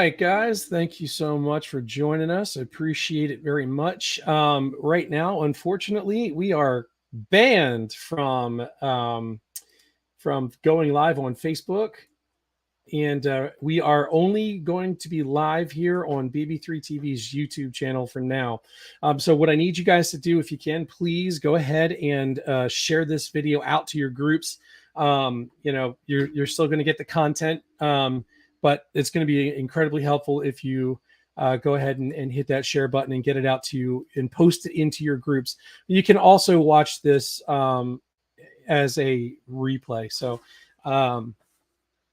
right, guys. Thank you so much for joining us. I appreciate it very much. Right now, unfortunately, we are banned from going live on Facebook, and we are only going to be live here on BB3 TV's YouTube channel for now. So what I need you guys to do, if you can, please go ahead and share this video out to your groups. You're still going to get the content, but it's going to be incredibly helpful if you go ahead and hit that share button and get it out to you and post it into your groups. You can also watch this as a replay. So,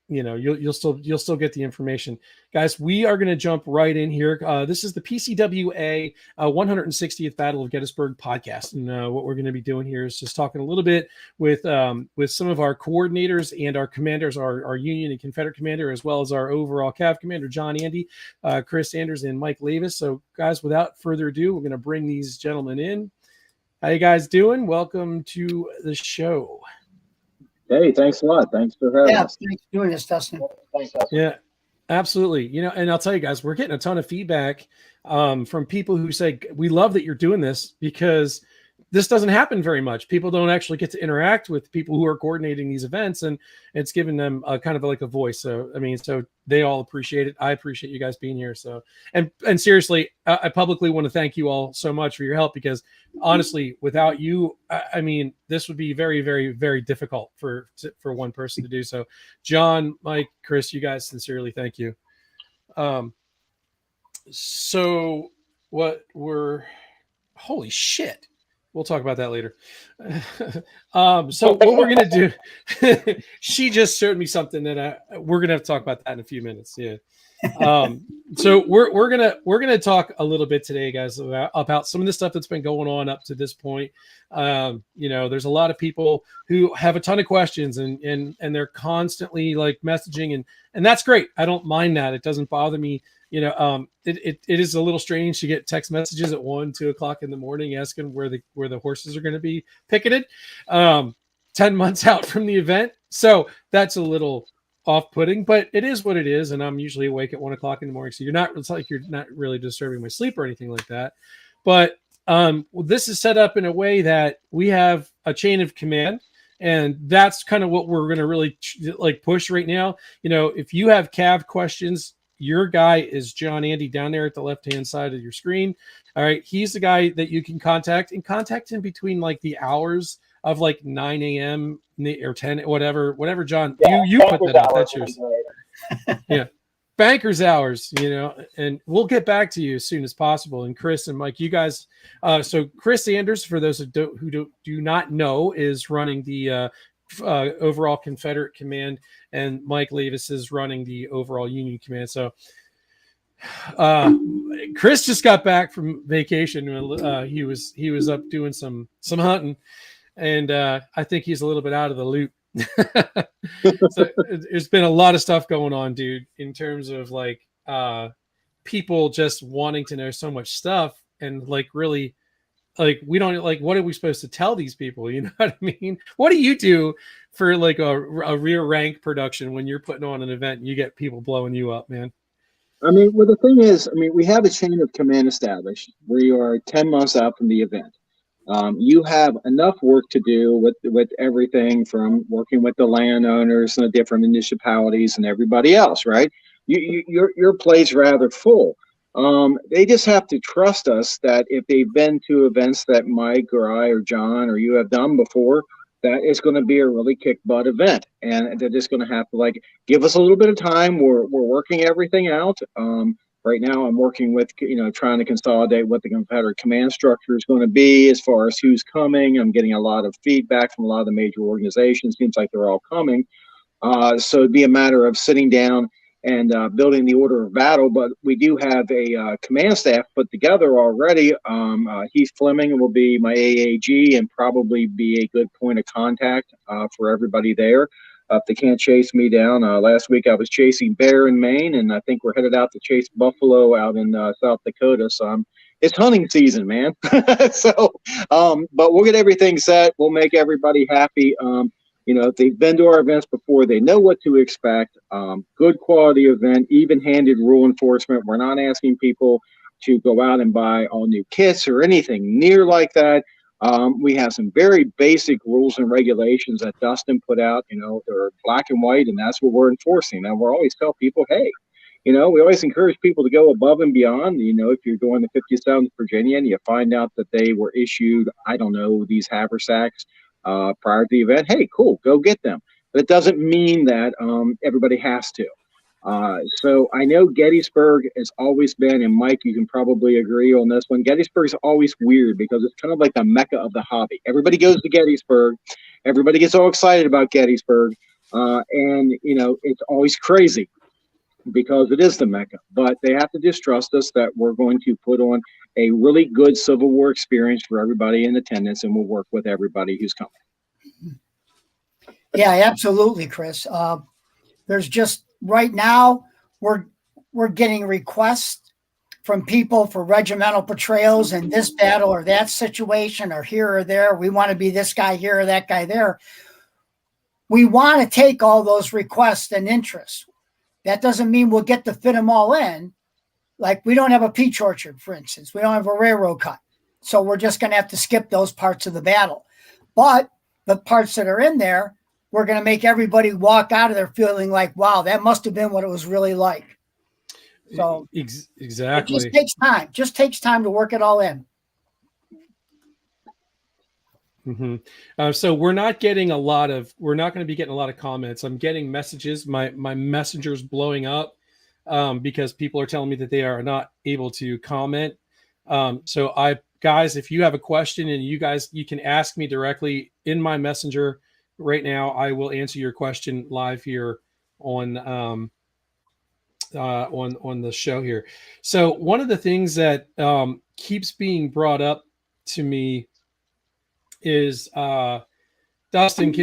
you'll still get the information, guys. We are going to jump right in here. This is the PCWA 160th Battle of Gettysburg podcast, and what we're going to be doing here is just talking a little bit with some of our coordinators and our commanders, our Union and Confederate commander, as well as our overall Cav commander, John Andy, Chris Sanders, and Mike Lavis. So, guys, without further ado, we're going to bring these gentlemen in. How you guys doing? Welcome to the show. Hey, thanks a lot. Thanks for having us. Thanks for doing this, Dustin. Thanks, Dustin. Yeah, absolutely. And I'll tell you guys, we're getting a ton of feedback from people who say, we love that you're doing this because this doesn't happen very much. People don't actually get to interact with people who are coordinating these events, and it's giving them a kind of like a voice. So, so they all appreciate it. I appreciate you guys being here. So, and seriously, I publicly want to thank you all so much for your help, because honestly, without you, this would be very, very, very difficult for one person to do. So, John, Mike, Chris, you guys, sincerely thank you. So holy shit. We'll talk about that later. So what we're going to do, she just showed me something that we're going to have to talk about that in a few minutes. Yeah. So we're going to talk a little bit today, guys, about some of the stuff that's been going on up to this point. There's a lot of people who have a ton of questions and they're constantly like messaging, and that's great. I don't mind that. It doesn't bother me. It is a little strange to get text messages at 1-2 o'clock in the morning asking where the horses are going to be picketed 10 months out from the event. So that's a little off-putting, but it is what it is. And I'm usually awake at 1 o'clock in the morning. So it's like you're not really disturbing my sleep or anything like that. But this is set up in a way that we have a chain of command. And that's kind of what we're going to really push right now. If you have Cav questions, your guy is John Andy down there at the left-hand side of your screen. All right. He's the guy that you can contact him between like the hours of like 9 a.m. or 10, whatever, John, you put that out. That's yours. Yeah. Banker's hours, and we'll get back to you as soon as possible. And Chris and Mike, you guys, so Chris Sanders, for those who do not know, is running the overall Confederate command, and Mike Lavis is running the overall Union command. So Chris just got back from vacation. He was up doing some hunting, and I think he's a little bit out of the loop. So there's been a lot of stuff going on, dude, in terms of like people just wanting to know so much stuff, and like really, like, we don't, like, what are we supposed to tell these people? You know what I mean? What do you do for like a rear rank production when you're putting on an event and you get people blowing you up, man? Well, the thing is, we have a chain of command established. We are 10 months out from the event. You have enough work to do with everything from working with the landowners and the different municipalities and everybody else, right? Your plate's rather full. They just have to trust us that if they've been to events that Mike or I or John or you have done before, that it's going to be a really kick butt event, and they're just going to have to give us a little bit of time. We're working everything out. Right now, I'm working with trying to consolidate what the Confederate command structure is going to be as far as who's coming. I'm getting a lot of feedback from a lot of the major organizations. Seems like they're all coming. So it'd be a matter of sitting down and building the order of battle. But we do have a command staff put together already. Heath Fleming will be my AAG and probably be a good point of contact for everybody there. If they can't chase me down, last week I was chasing bear in Maine, and I think we're headed out to chase buffalo out in South Dakota. So it's hunting season, man. So, but we'll get everything set. We'll make everybody happy. they've been to our events before, they know what to expect. Good quality event, even-handed rule enforcement. We're not asking people to go out and buy all new kits or anything near like that. We have some very basic rules and regulations that Dustin put out. They're black and white, and that's what we're enforcing. And we always tell people, hey, we always encourage people to go above and beyond. If you're going to 57th Virginia and you find out that they were issued, I don't know, these haversacks prior to the event, hey, cool, go get them. But it doesn't mean that everybody has to. So I know Gettysburg has always been, and Mike, you can probably agree on this one, Gettysburg's always weird because it's kind of like the mecca of the hobby. Everybody goes to Gettysburg. Everybody gets all excited about Gettysburg. And it's always crazy because it is the mecca. But they have to just trust us that we're going to put on a really good Civil War experience for everybody in attendance, and we'll work with everybody who's coming. Yeah, absolutely, Chris. There's just right now we're getting requests from people for regimental portrayals in this battle or that situation or here or there. We want to be this guy here or that guy there. We want to take all those requests and interests. That doesn't mean we'll get to fit them all in. Like we don't have a peach orchard, for instance. We don't have a railroad cut. So we're just going to have to skip those parts of the battle. But the parts that are in there, we're going to make everybody walk out of there feeling like, wow, that must have been what it was really like. So exactly. It just takes time. Just takes time to work it all in. Mm-hmm. So we're not going to be getting a lot of comments. I'm getting messages. My messenger's blowing up because people are telling me that they are not able to comment. So guys, if you have a question and you can ask me directly in my messenger right now, I will answer your question live here on the show here. So one of the things that keeps being brought up to me is Dustin,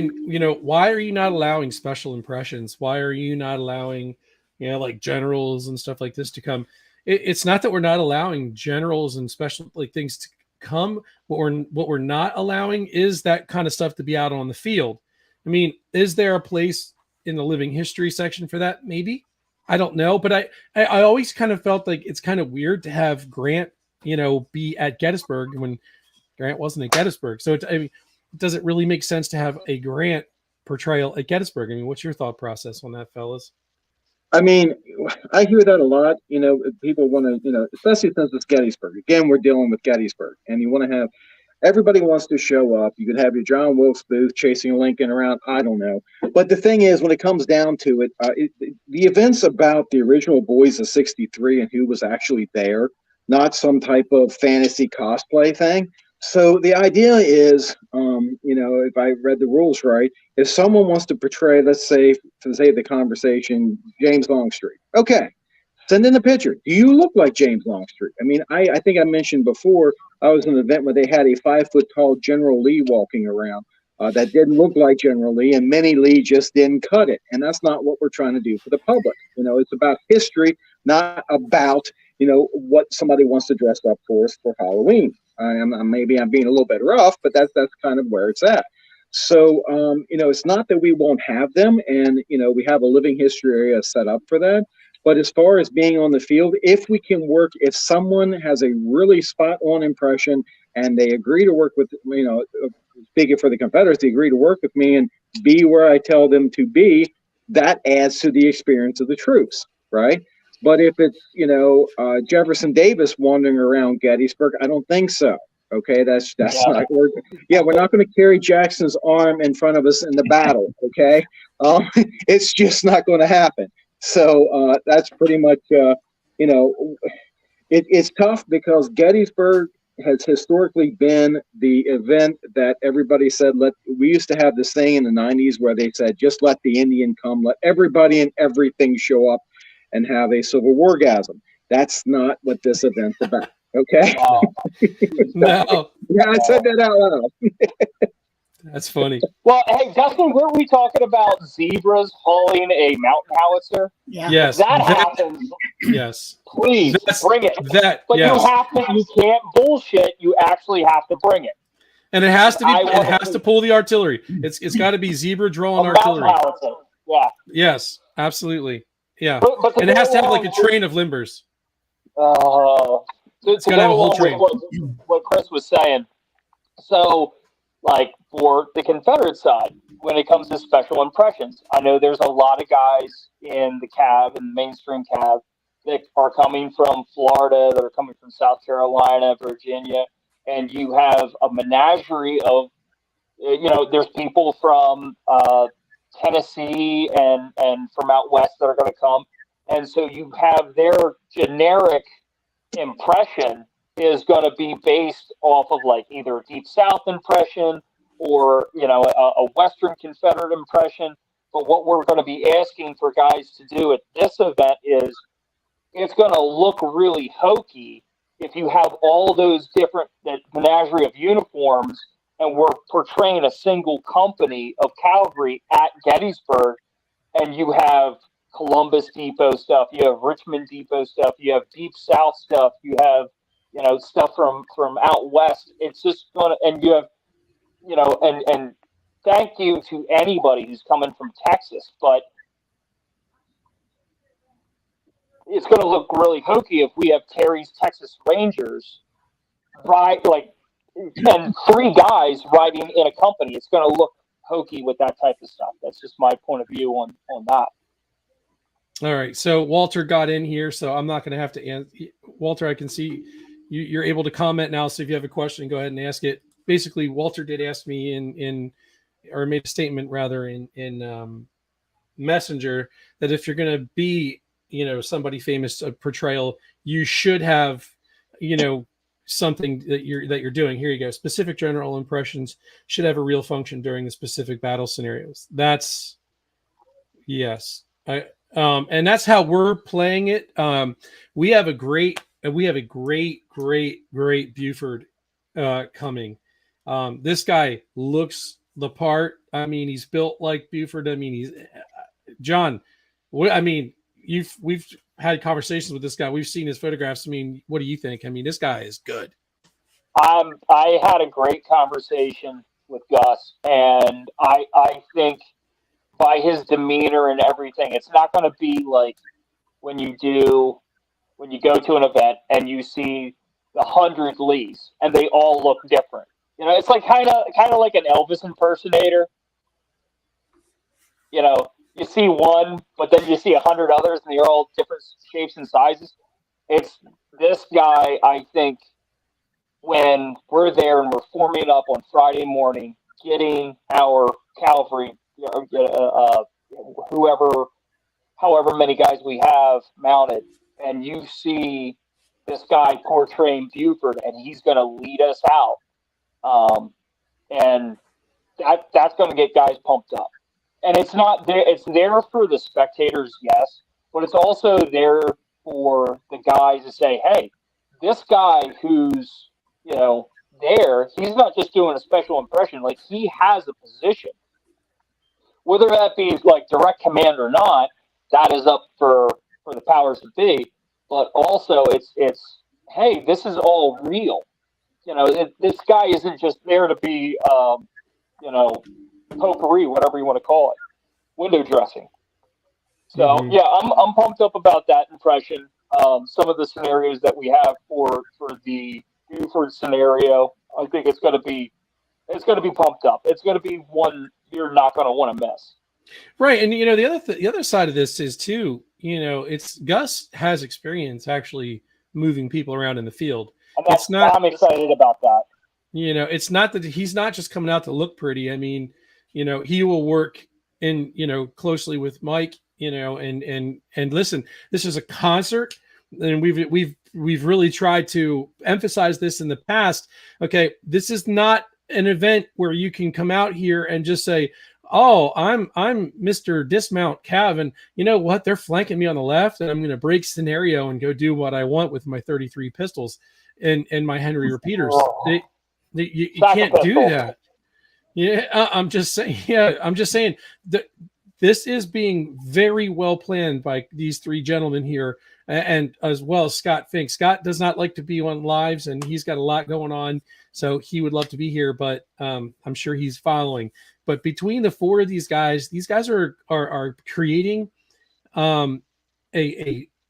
why are you not allowing special impressions? Why are you not allowing, like generals and stuff like this to come? It's not that we're not allowing generals and special things to come. What we're not allowing is that kind of stuff to be out on the field. I mean, is there a place in the living history section for that? Maybe. I don't know, but I always kind of felt like it's kind of weird to have Grant, be at Gettysburg when Grant wasn't at Gettysburg. So does it really make sense to have a Grant portrayal at Gettysburg? I mean, what's your thought process on that, fellas? I mean, I hear that a lot. People want to, especially since it's Gettysburg. Again, we're dealing with Gettysburg, and you want to have everybody wants to show up. You could have your John Wilkes Booth chasing Lincoln around. I don't know. But the thing is, when it comes down to it, the events about the original Boys of '63 and who was actually there, not some type of fantasy cosplay thing. So the idea is, if I read the rules right, if someone wants to portray, let's say, for the sake of the conversation, James Longstreet, okay, send in a picture. Do you look like James Longstreet? I mean, I think I mentioned before, I was in an event where they had a 5-foot-tall General Lee walking around that didn't look like General Lee, and Minnie Lee just didn't cut it. And that's not what we're trying to do for the public. It's about history, not about, what somebody wants to dress up for us for Halloween. Maybe I'm being a little bit rough, but that's kind of where it's at. So, it's not that we won't have them, and, we have a living history area set up for that. But as far as being on the field, if someone has a really spot-on impression and they agree to work with, speaking for the Confederates, they agree to work with me and be where I tell them to be, that adds to the experience of the troops, right? But if it's, Jefferson Davis wandering around Gettysburg, I don't think so. Okay, that's not working. Yeah, we're not going to carry Jackson's arm in front of us in the battle. Okay, it's just not going to happen. So that's pretty much, it's tough because Gettysburg has historically been the event that everybody said, we used to have this thing in the 90s where they said, just let the Indian come, let everybody and everything show up and have a Civil Wargasm. That's not what this event's about. Okay. Wow. No. Yeah, I said that out loud. That's funny. Well, hey, Dustin, weren't we talking about zebras hauling a mountain howitzer? Yeah. Yes. That happens. Yes. Please bring it. But you can't bullshit. You actually have to bring it. And it has to be. I It wanna has see to pull the artillery. It's got to be zebra drawing a mountain artillery. howitzer. Yeah. Yes, absolutely. Yeah, But to and it go has to have like along a train of limbers. to gotta have go a whole along with train. what Chris was saying. So, like for the Confederate side, when it comes to special impressions, I know there's a lot of guys in the cab and mainstream cab that are coming from Florida, that are coming from South Carolina, Virginia, and you have a menagerie of, there's people from Tennessee and from out west that are going to come, and so you have their generic impression is going to be based off of like either a deep south impression or a western confederate impression. But what we're going to be asking for guys to do at this event is it's going to look really hokey if you have all those different, that menagerie of uniforms, and we're portraying a single company of cavalry at Gettysburg, and you have Columbus Depot stuff, you have Richmond Depot stuff, you have Deep South stuff, you have stuff from out west. It's just gonna, and you have and thank you to anybody who's coming from Texas, but it's going to look really hokey if we have Terry's Texas Rangers ride and three guys riding in a company. It's going to look hokey with that type of stuff. That's just my point of view on that. All right, so Walter got in here, so I'm not going to have to answer. Walter, I can see you're able to comment now, so if you have a question, go ahead and ask it. Basically, Walter did ask me or made a statement rather in Messenger that if you're going to be, somebody famous, a portrayal, you should have, something that you're doing. Here you go. Specific general impressions should have a real function during the specific battle scenarios. That's yes. And that's how we're playing it. We have a great Buford coming. This guy looks the part. I mean, he's built like Buford. I mean, he's John. We've had conversations with this guy. We've seen his photographs. I mean, what do you think? I mean, this guy is good. I had a great conversation with Gus, and I think by his demeanor and everything, it's not going to be like when you go to an event and you see the 100 Lees and they all look different. It's like kind of like an Elvis impersonator. You see one, but then you see 100 others, and they're all different shapes and sizes. It's this guy, I think, when we're there and we're forming up on Friday morning, getting our cavalry, however many guys we have mounted, and you see this guy portraying Buford, and he's going to lead us out, and that's going to get guys pumped up. And it's not there. It's there for the spectators, yes, but it's also there for the guys to say, "Hey, this guy who's there, he's not just doing a special impression. Like, he has a position, whether that be like direct command or not. That is up for the powers that be. But also, it's hey, this is all real. This guy isn't just there to be potpourri, whatever you want to call it, window dressing. So yeah, I'm pumped up about that impression. Some of the scenarios that we have for the Buford scenario, I think it's going to be pumped up. It's going to be one you're not going to want to miss. Right, and the other side of this is too. It's Gus has experience actually moving people around in the field. And I'm excited about that. It's not that he's not just coming out to look pretty. I mean, he will work in, closely with Mike, and listen, this is a concert, and we've really tried to emphasize this in the past. Okay, this is not an event where you can come out here and just say, "Oh, I'm Mr. Dismount Cav, and you know what? They're flanking me on the left, and I'm going to break scenario and go do what I want with my 33 pistols and my Henry repeaters." You can't do that. Yeah, I'm just saying. Yeah, I'm just saying that this is being very well planned by these three gentlemen here, and as well as Scott Fink. Scott does not like to be on lives, and he's got a lot going on, so he would love to be here, but I'm sure he's following. But between the four of these guys are creating a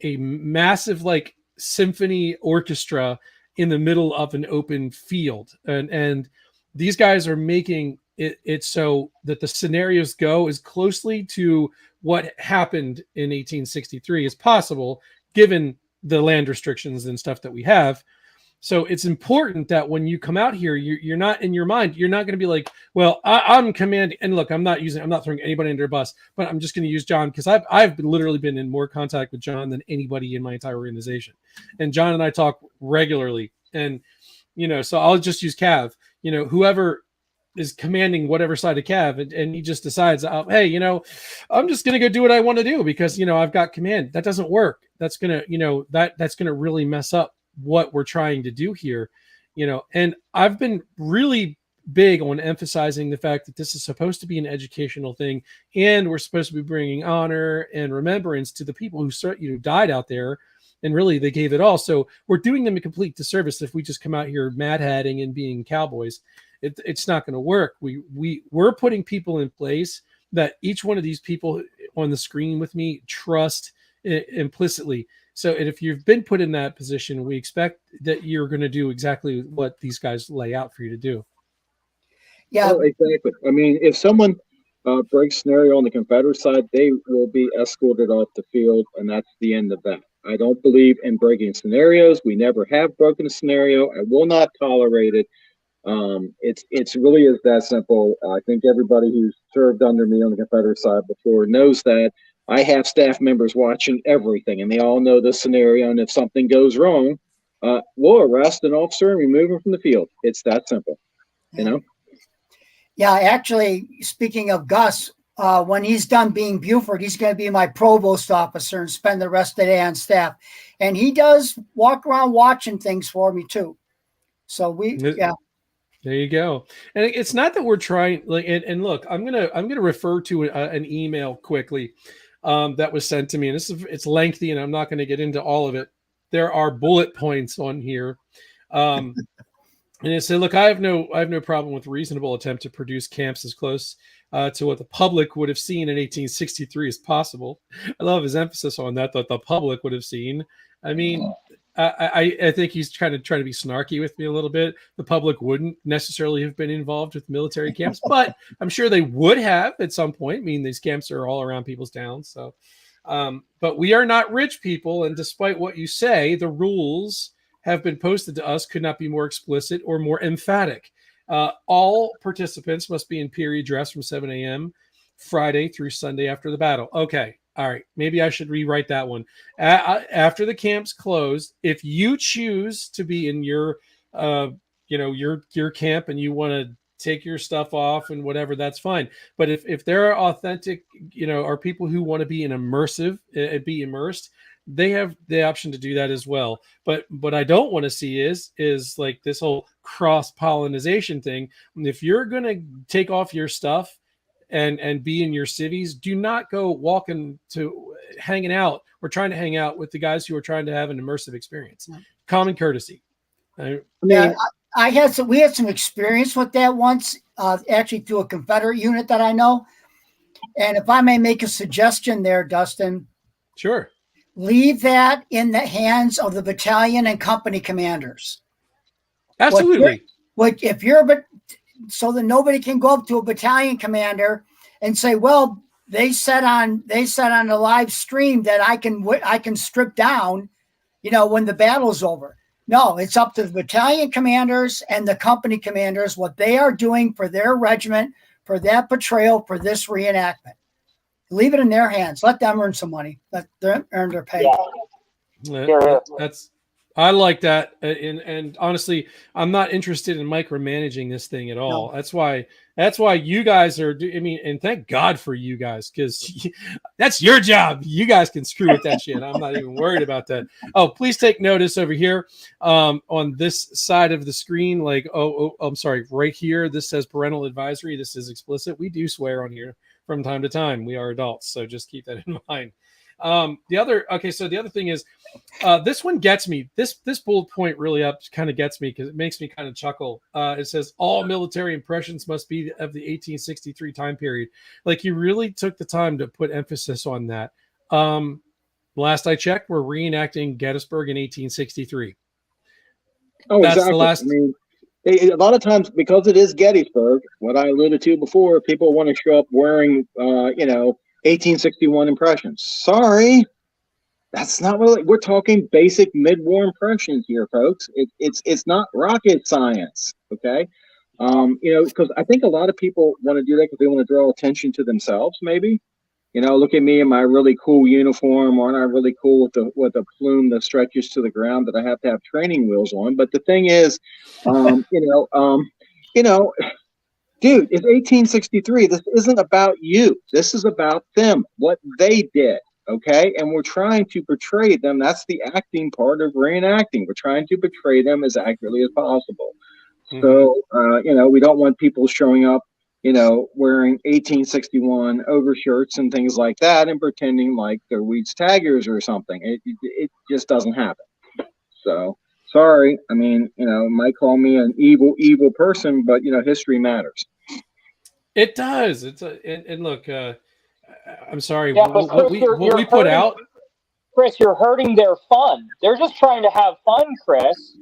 massive like symphony orchestra in the middle of an open field, and these guys are making it so that the scenarios go as closely to what happened in 1863 as possible, given the land restrictions and stuff that we have. So it's important that when you come out here, you're not in your mind, you're not going to be like, well, I'm commanding. And look, I'm not throwing anybody under a bus, but I'm just going to use John because I've literally been in more contact with John than anybody in my entire organization. And John and I talk regularly. And, so I'll just use Cav, whoever is commanding whatever side of Cav, and he just decides, hey, I'm just going to go do what I want to do because, I've got command. That doesn't work. That's going to, that's going to really mess up what we're trying to do here, and I've been really big on emphasizing the fact that this is supposed to be an educational thing, and we're supposed to be bringing honor and remembrance to the people who died out there, and really they gave it all. So we're doing them a complete disservice if we just come out here mad hatting and being cowboys. It's not going to work. We're putting people in place that each one of these people on the screen with me trust implicitly. So if you've been put in that position, we expect that you're going to do exactly what these guys lay out for you to do. Yeah, exactly. I mean, if someone breaks scenario on the Confederate side, they will be escorted off the field, and that's the end of that. I don't believe in breaking scenarios. We never have broken a scenario. I will not tolerate it. It's really is that simple. I think everybody who's served under me on the Confederate side before knows that. I have staff members watching everything, and they all know the scenario. And if something goes wrong, we'll arrest an officer and remove him from the field. It's that simple, Yeah, actually, speaking of Gus, when he's done being Buford, he's going to be my provost officer and spend the rest of the day on staff. And he does walk around watching things for me too. So yeah. There you go. And it's not that we're trying and look, I'm gonna refer to an email quickly that was sent to me, and it's lengthy, and I'm not going to get into all of it. There are bullet points on here, and it said, "Look, I have no problem with reasonable attempt to produce camps as close to what the public would have seen in 1863 as possible." I love his emphasis on that the public would have seen. I mean, I think he's trying to be snarky with me a little bit. The public wouldn't necessarily have been involved with military camps, but I'm sure they would have at some point. I mean, these camps are all around people's towns. So, but we are not rich people. And despite what you say, the rules have been posted to us could not be more explicit or more emphatic. All participants must be in period dress from 7 a.m. Friday through Sunday after the battle. Okay. All right, maybe I should rewrite that one. After the camp's closed, if you choose to be in your, your camp and you want to take your stuff off and whatever, that's fine. But if there are authentic, are people who want to be be immersed, they have the option to do that as well. But what I don't want to see is like this whole cross-pollination thing. If you're going to take off your stuff and be in your cities, do not go walking to hanging out or trying to hang out with the guys who are trying to have an immersive experience. Common courtesy. We had some experience with that once, actually through a Confederate unit that I know. And if I may make a suggestion there, Dustin. Sure. Leave that in the hands of the battalion and company commanders. Absolutely. So that nobody can go up to a battalion commander and say, well, they said on the live stream that I can strip down, when the battle's over. No, it's up to the battalion commanders and the company commanders, what they are doing for their regiment, for that portrayal, for this reenactment. Leave it in their hands. Let them earn some money. Let them earn their pay. Yeah. I like that, and honestly, I'm not interested in micromanaging this thing at all. No. That's why you guys are. And thank God for you guys, because that's your job. You guys can screw with that shit. I'm not even worried about that. Oh, please take notice over here, on this side of the screen. Like, I'm sorry, right here. This says parental advisory. This is explicit. We do swear on here from time to time. We are adults, so just keep that in mind. The other thing is, this one gets me. This bullet point really kind of gets me because it makes me kind of chuckle. It says all military impressions must be of the 1863 time period. Like, you really took the time to put emphasis on that. Last I checked, we're reenacting Gettysburg in 1863. Oh, That's exactly. the last. I mean, a lot of times, because it is Gettysburg, what I alluded to before, people want to show up wearing, 1861 impressions. Sorry, that's not really. We're talking basic mid-war impressions here, folks. It's not rocket science, okay? Because I think a lot of people want to do that because they want to draw attention to themselves, maybe. Look at me in my really cool uniform. Aren't I really cool with a plume that stretches to the ground that I have to have training wheels on? But the thing is, dude, it's 1863. This isn't about you. This is about them, what they did. Okay, and we're trying to portray them. That's the acting part of reenacting. We're trying to portray them as accurately as possible. Mm-hmm. So, we don't want people showing up, wearing 1861 overshirts and things like that and pretending like they're Weeds Taggers or something. It just doesn't happen. So, sorry. I mean, might call me an evil person, but, history matters. It does. And look, I'm sorry. Yeah, but Chris, what we put out. Chris, you're hurting their fun. They're just trying to have fun, Chris.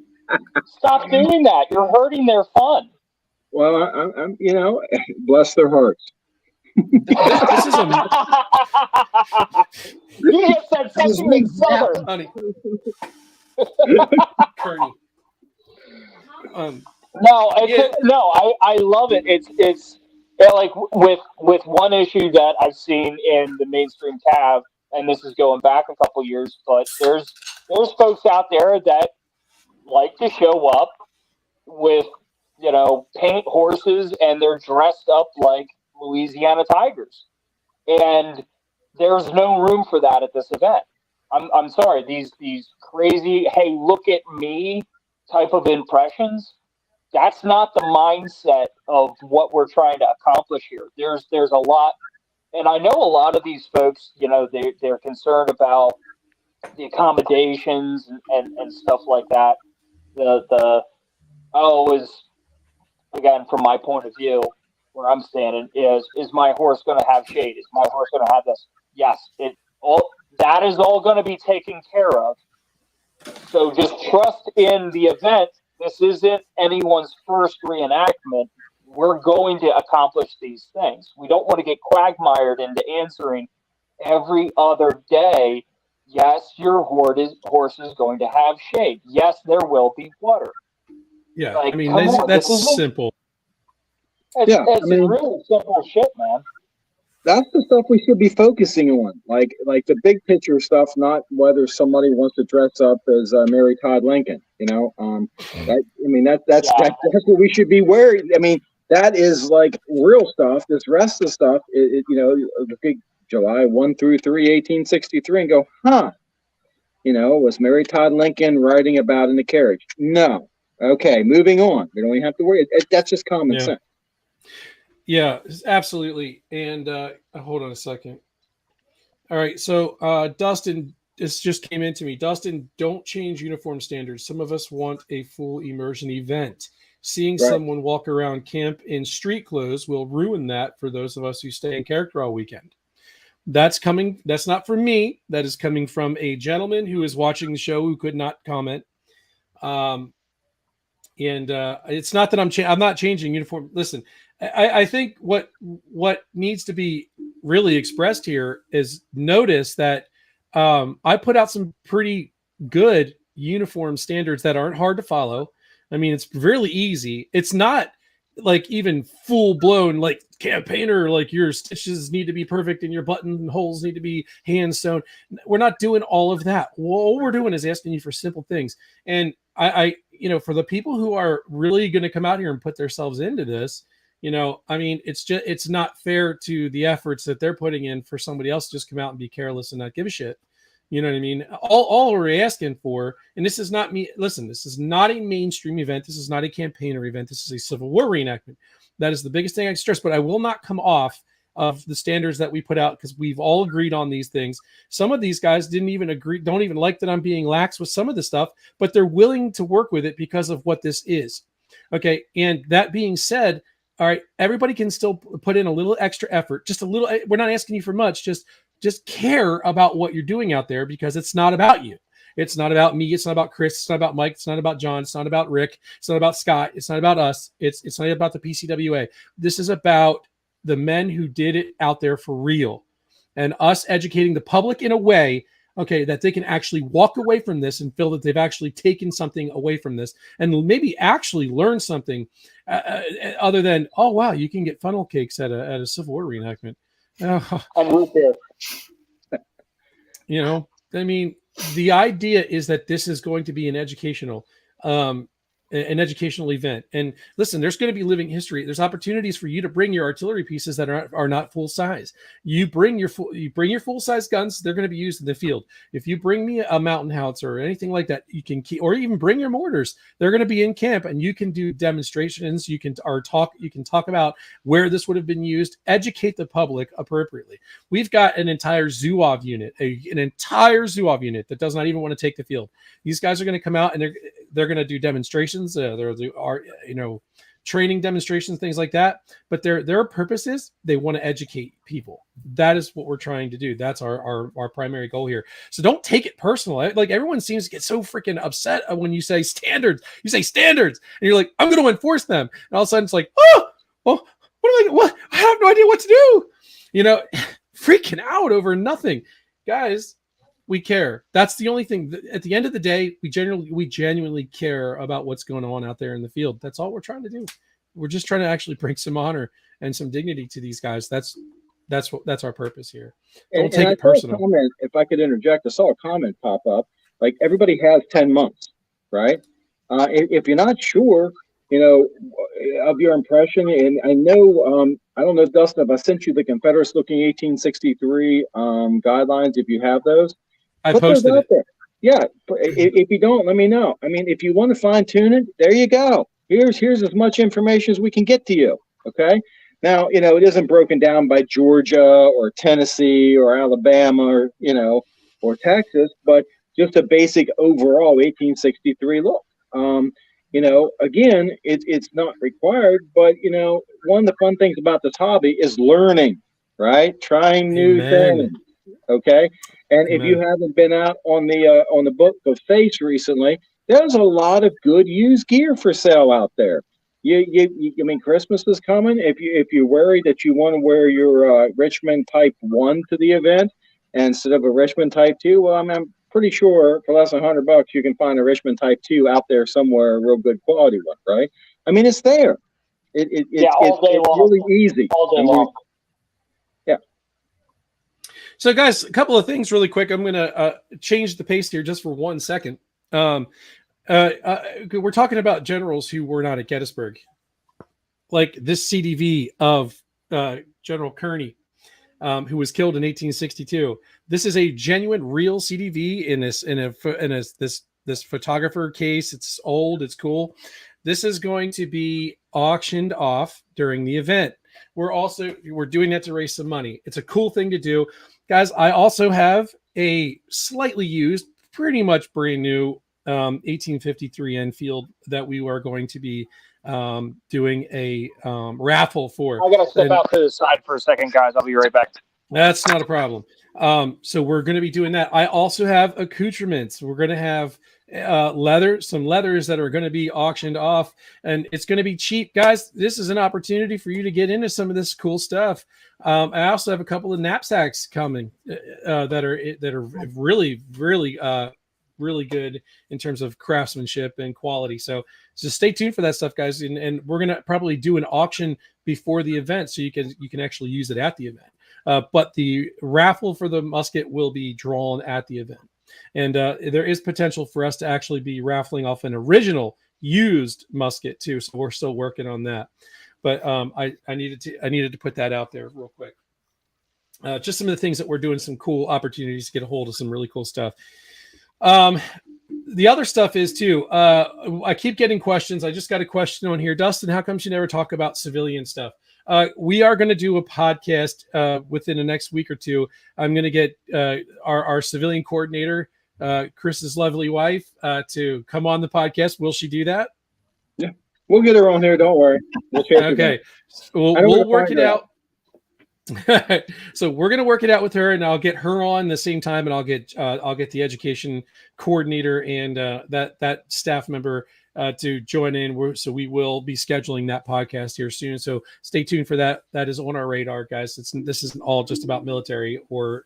Stop doing that. You're hurting their fun. Well, I'm bless their hearts. This is You just said something in Southern. Honey. Kearney. I love it. It's like with one issue that I've seen in the mainstream cav, and this is going back a couple years, but there's folks out there that like to show up with paint horses, and they're dressed up like Louisiana Tigers, and there's no room for that at this event. I'm sorry, these crazy, hey, look at me type of impressions. That's not the mindset of what we're trying to accomplish here. There's a lot, and I know a lot of these folks, they're concerned about the accommodations and stuff like that. Again, from my point of view, where I'm standing is my horse going to have shade? Is my horse going to have this? Yes, that is all going to be taken care of. So just trust in the event. This isn't anyone's first reenactment. We're going to accomplish these things. We don't want to get quagmired into answering every other day. Yes, your horse is going to have shade. Yes, there will be water. Yeah, like, that's simple. It's really simple shit, man. That's the stuff we should be focusing on, like the big picture stuff, not whether somebody wants to dress up as Mary Todd Lincoln. That's what we should be wearing. I mean, that is like real stuff. This rest of the stuff, look at July 1 through 3, 1863, and go, was Mary Todd Lincoln riding about in a carriage? No. Okay, moving on. We don't even have to worry. That's just common sense. Yeah, absolutely. And hold on a second. All right, so Dustin, this just came into me. Dustin, don't change uniform standards. Some of us want a full immersion event. Seeing someone walk around camp in street clothes will ruin that for those of us who stay in character all weekend. That's not from me. That is coming from a gentleman who is watching the show who could not comment. And it's not that I'm not changing uniform. Listen, I think what needs to be really expressed here is notice that I put out some pretty good uniform standards that aren't hard to follow. I mean, it's really easy. It's not like even full blown like campaigner, like your stitches need to be perfect and your buttonholes need to be hand sewn. We're not doing all of that. All we're doing is asking you for simple things. And I for the people who are really going to come out here and put themselves into this, it's not fair to the efforts that they're putting in for somebody else to just come out and be careless and not give a shit. You know what I mean? All we're asking for, and this is not me. Listen, this is not a mainstream event. This is not a campaigner event. This is a Civil War reenactment. That is the biggest thing I stress. But I will not come off of the standards that we put out, because we've all agreed on these things. Some of these guys don't even like that I'm being lax with some of the stuff, but they're willing to work with it because of what this is. Okay. And that being said, all right, everybody can still put in a little extra effort, just a little. We're not asking you for much. Just care about what you're doing out there, because it's not about you. It's not about me. It's not about Chris. It's not about Mike. It's not about John. It's not about Rick. It's not about Scott. It's not about us. It's not about the PCWA. This is about the men who did it out there for real, and us educating the public in a way, okay, that they can actually walk away from this and feel that they've actually taken something away from this, and maybe actually learn something other than, oh wow, you can get funnel cakes at a Civil War reenactment. I'm with you. You know, I mean, the idea is that this is going to be an educational event. And listen, there's going to be living history. There's opportunities for you to bring your artillery pieces that are not full size. You bring your full size guns. They're going to be used in the field. If you bring me a mountain howitzer or anything like that, you can keep, or even bring your mortars. They're going to be in camp, and you can do demonstrations. You can talk about where this would have been used. Educate the public appropriately. We've got an entire ZUAV unit, that does not even want to take the field. These guys are going to come out, and they're going to do demonstrations. There are, training demonstrations, things like that. But their purpose is they want to educate people. That is what we're trying to do. That's our primary goal here. So don't take it personal. Like, everyone seems to get so freaking upset when you say standards. You say standards, and you're like, I'm going to enforce them. And all of a sudden it's like, oh, well, what? I have no idea what to do. Freaking out over nothing, guys. We care. That's the only thing. At the end of the day, we genuinely care about what's going on out there in the field. That's all we're trying to do. We're just trying to actually bring some honor and some dignity to these guys. That's our purpose here. Don't take it personal. If I could interject, I saw a comment pop up. Like, everybody has 10 months, right? If you're not sure, of your impression, and I know, I don't know, Dustin, if I sent you the Confederates looking 1863 guidelines, if you have those. I posted it. There. Yeah. If you don't, let me know. I mean, if you want to fine tune it, there you go. Here's as much information as we can get to you. Okay. Now, it isn't broken down by Georgia or Tennessee or Alabama or Texas, but just a basic overall 1863 look. Again, it's not required, but one of the fun things about this hobby is learning, right? Trying new things. Okay. And if you haven't been out on the book of face recently, there's a lot of good used gear for sale out there. I mean, Christmas is coming. If you're worried that you want to wear your Richmond Type 1 to the event instead of a Richmond Type 2, well, I'm pretty sure for less than $100 you can find a Richmond Type 2 out there somewhere, a real good quality one, right? I mean, it's there. It's really easy. All day long. So, guys, a couple of things really quick. I'm going to change the pace here just for 1 second. We're talking about generals who were not at Gettysburg, like this CDV of General Kearney, who was killed in 1862. This is a genuine, real CDV in this photographer case. It's old. It's cool. This is going to be auctioned off during the event. We're doing that to raise some money. It's a cool thing to do. Guys, I also have a slightly used, pretty much brand new 1853 Enfield that we are going to be doing a raffle for. I got to step out to the side for a second, guys. I'll be right back. That's not a problem. So we're going to be doing that. I also have accoutrements. We're going to have some leathers that are going to be auctioned off, and it's going to be cheap. Guys, this is an opportunity for you to get into some of this cool stuff. I also have a couple of knapsacks coming that are really, really, really good in terms of craftsmanship and quality. So just stay tuned for that stuff, guys. And we're going to probably do an auction before the event, so you can actually use it at the event. But the raffle for the musket will be drawn at the event. And there is potential for us to actually be raffling off an original used musket too. So we're still working on that. But I needed to put that out there real quick. Just some of the things that we're doing, some cool opportunities to get a hold of some really cool stuff. The other stuff is too, I keep getting questions. I just got a question on here. Dustin, how come you never talk about civilian stuff? We are going to do a podcast within the next week or two. I'm going to get our civilian coordinator, Chris's lovely wife, to come on the podcast. Will she do that? Yeah, we'll get her on here. Don't worry. We'll okay, we'll work it out. So we're going to work it out with her, and I'll get her on the same time, and I'll get the education coordinator and that staff member to join in. So we will be scheduling that podcast here soon. So stay tuned for that. That is on our radar, guys. This isn't all just about military or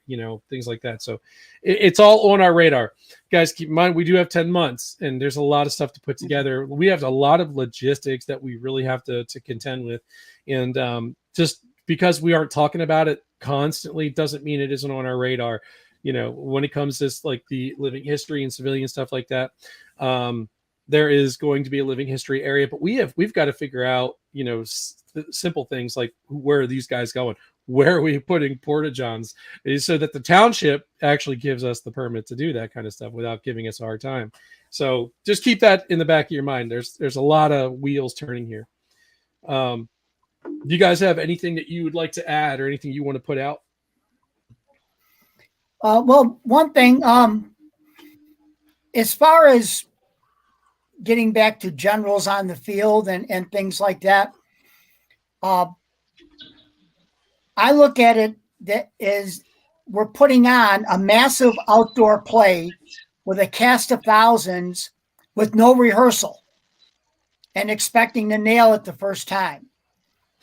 things like that. So it's all on our radar, guys. Keep in mind we do have 10 months, and there's a lot of stuff to put together. We have a lot of logistics that we really have to contend with, and just because we aren't talking about it constantly doesn't mean it isn't on our radar. When it comes to like the living history and civilian stuff like that, there is going to be a living history area, but we've got to figure out, simple things like where are these guys going? Where are we putting porta-johns? So that the township actually gives us the permit to do that kind of stuff without giving us a hard time. So just keep that in the back of your mind. There's a lot of wheels turning here. Do you guys have anything that you would like to add or anything you want to put out? Well, one thing, as far as getting back to generals on the field and things like that, I look at it that is we're putting on a massive outdoor play with a cast of thousands with no rehearsal and expecting to nail it the first time.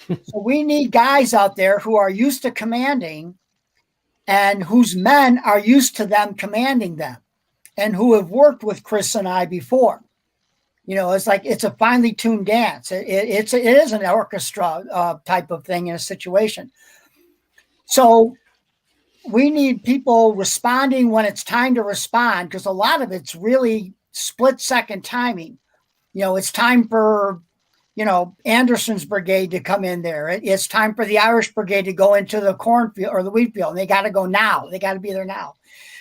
So we need guys out there who are used to commanding and whose men are used to them commanding them and who have worked with Chris and I before. It's like it's a finely tuned dance. It is an orchestra type of thing in a situation. So we need people responding when it's time to respond, because a lot of it's really split second timing. It's time for Anderson's brigade to come in there. It's time for the Irish brigade to go into the cornfield or the wheat field. And they got to go now. They got to be there now.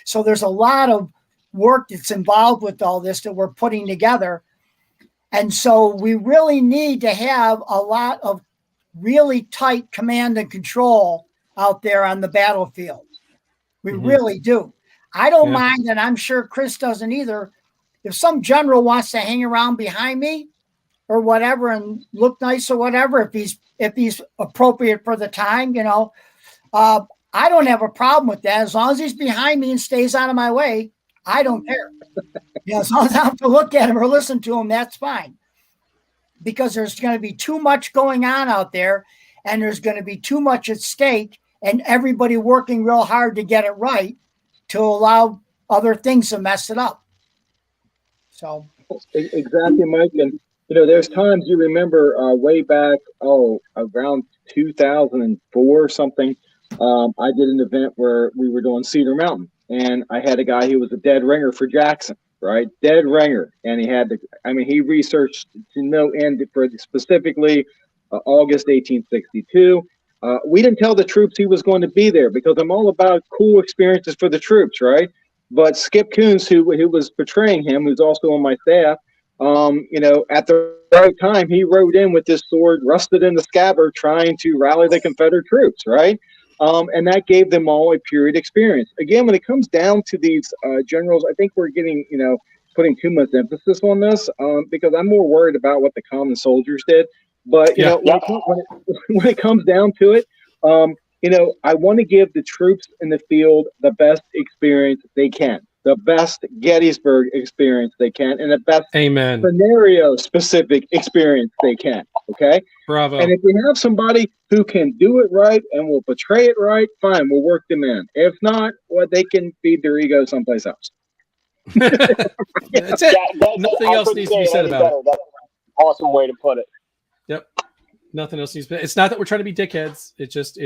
So there's a lot of work that's involved with all this that we're putting together. And so we really need to have a lot of really tight command and control out there on the battlefield. We really do. I don't mind, and I'm sure Chris doesn't either. If some general wants to hang around behind me or whatever and look nice or whatever, if he's appropriate for the time, I don't have a problem with that. As long as he's behind me and stays out of my way, I don't care. As long as I have to look at him or listen to him, that's fine. Because there's going to be too much going on out there, and there's going to be too much at stake, and everybody working real hard to get it right to allow other things to mess it up. So exactly, Mike. And there's times you remember way back, around 2004 or something. I did an event where we were doing Cedar Mountain, and I had a guy who was a dead ringer for Jackson, right? Dead ringer. And he researched to no end for specifically August 1862. We didn't tell the troops he was going to be there because I'm all about cool experiences for the troops, right? But Skip Coons, who was portraying him, who's also on my staff, at the right time, he rode in with his sword rusted in the scabbard trying to rally the Confederate troops, right? And that gave them all a period experience. Again, when it comes down to these generals, I think we're getting, putting too much emphasis on this because I'm more worried about what the common soldiers did. But, when it comes down to it, I want to give the troops in the field the best experience they can, the best Gettysburg experience they can, and the best scenario-specific experience they can, okay? Bravo. And if we have somebody who can do it right and will portray it right, fine, we'll work them in. If not, they can feed their ego someplace else. That's it. Nothing else needs to be said about it. That's an awesome way to put it. Yep. Nothing else needs to be. It's not that we're trying to be dickheads. It's just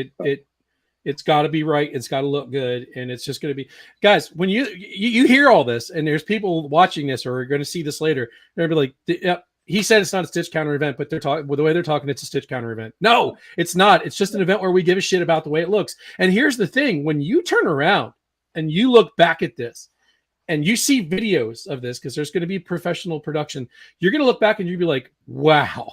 it's got to be right. It's got to look good, and it's just going to be, guys. When you hear all this, and there's people watching this or are going to see this later, they're gonna be like, "Yep, he said it's not a stitch counter event," but they're talking the way they're talking. It's a stitch counter event. No, it's not. It's just an event where we give a shit about the way it looks. And here's the thing: when you turn around and you look back at this, and you see videos of this, because there's going to be professional production, you're going to look back and you'll be like, "Wow,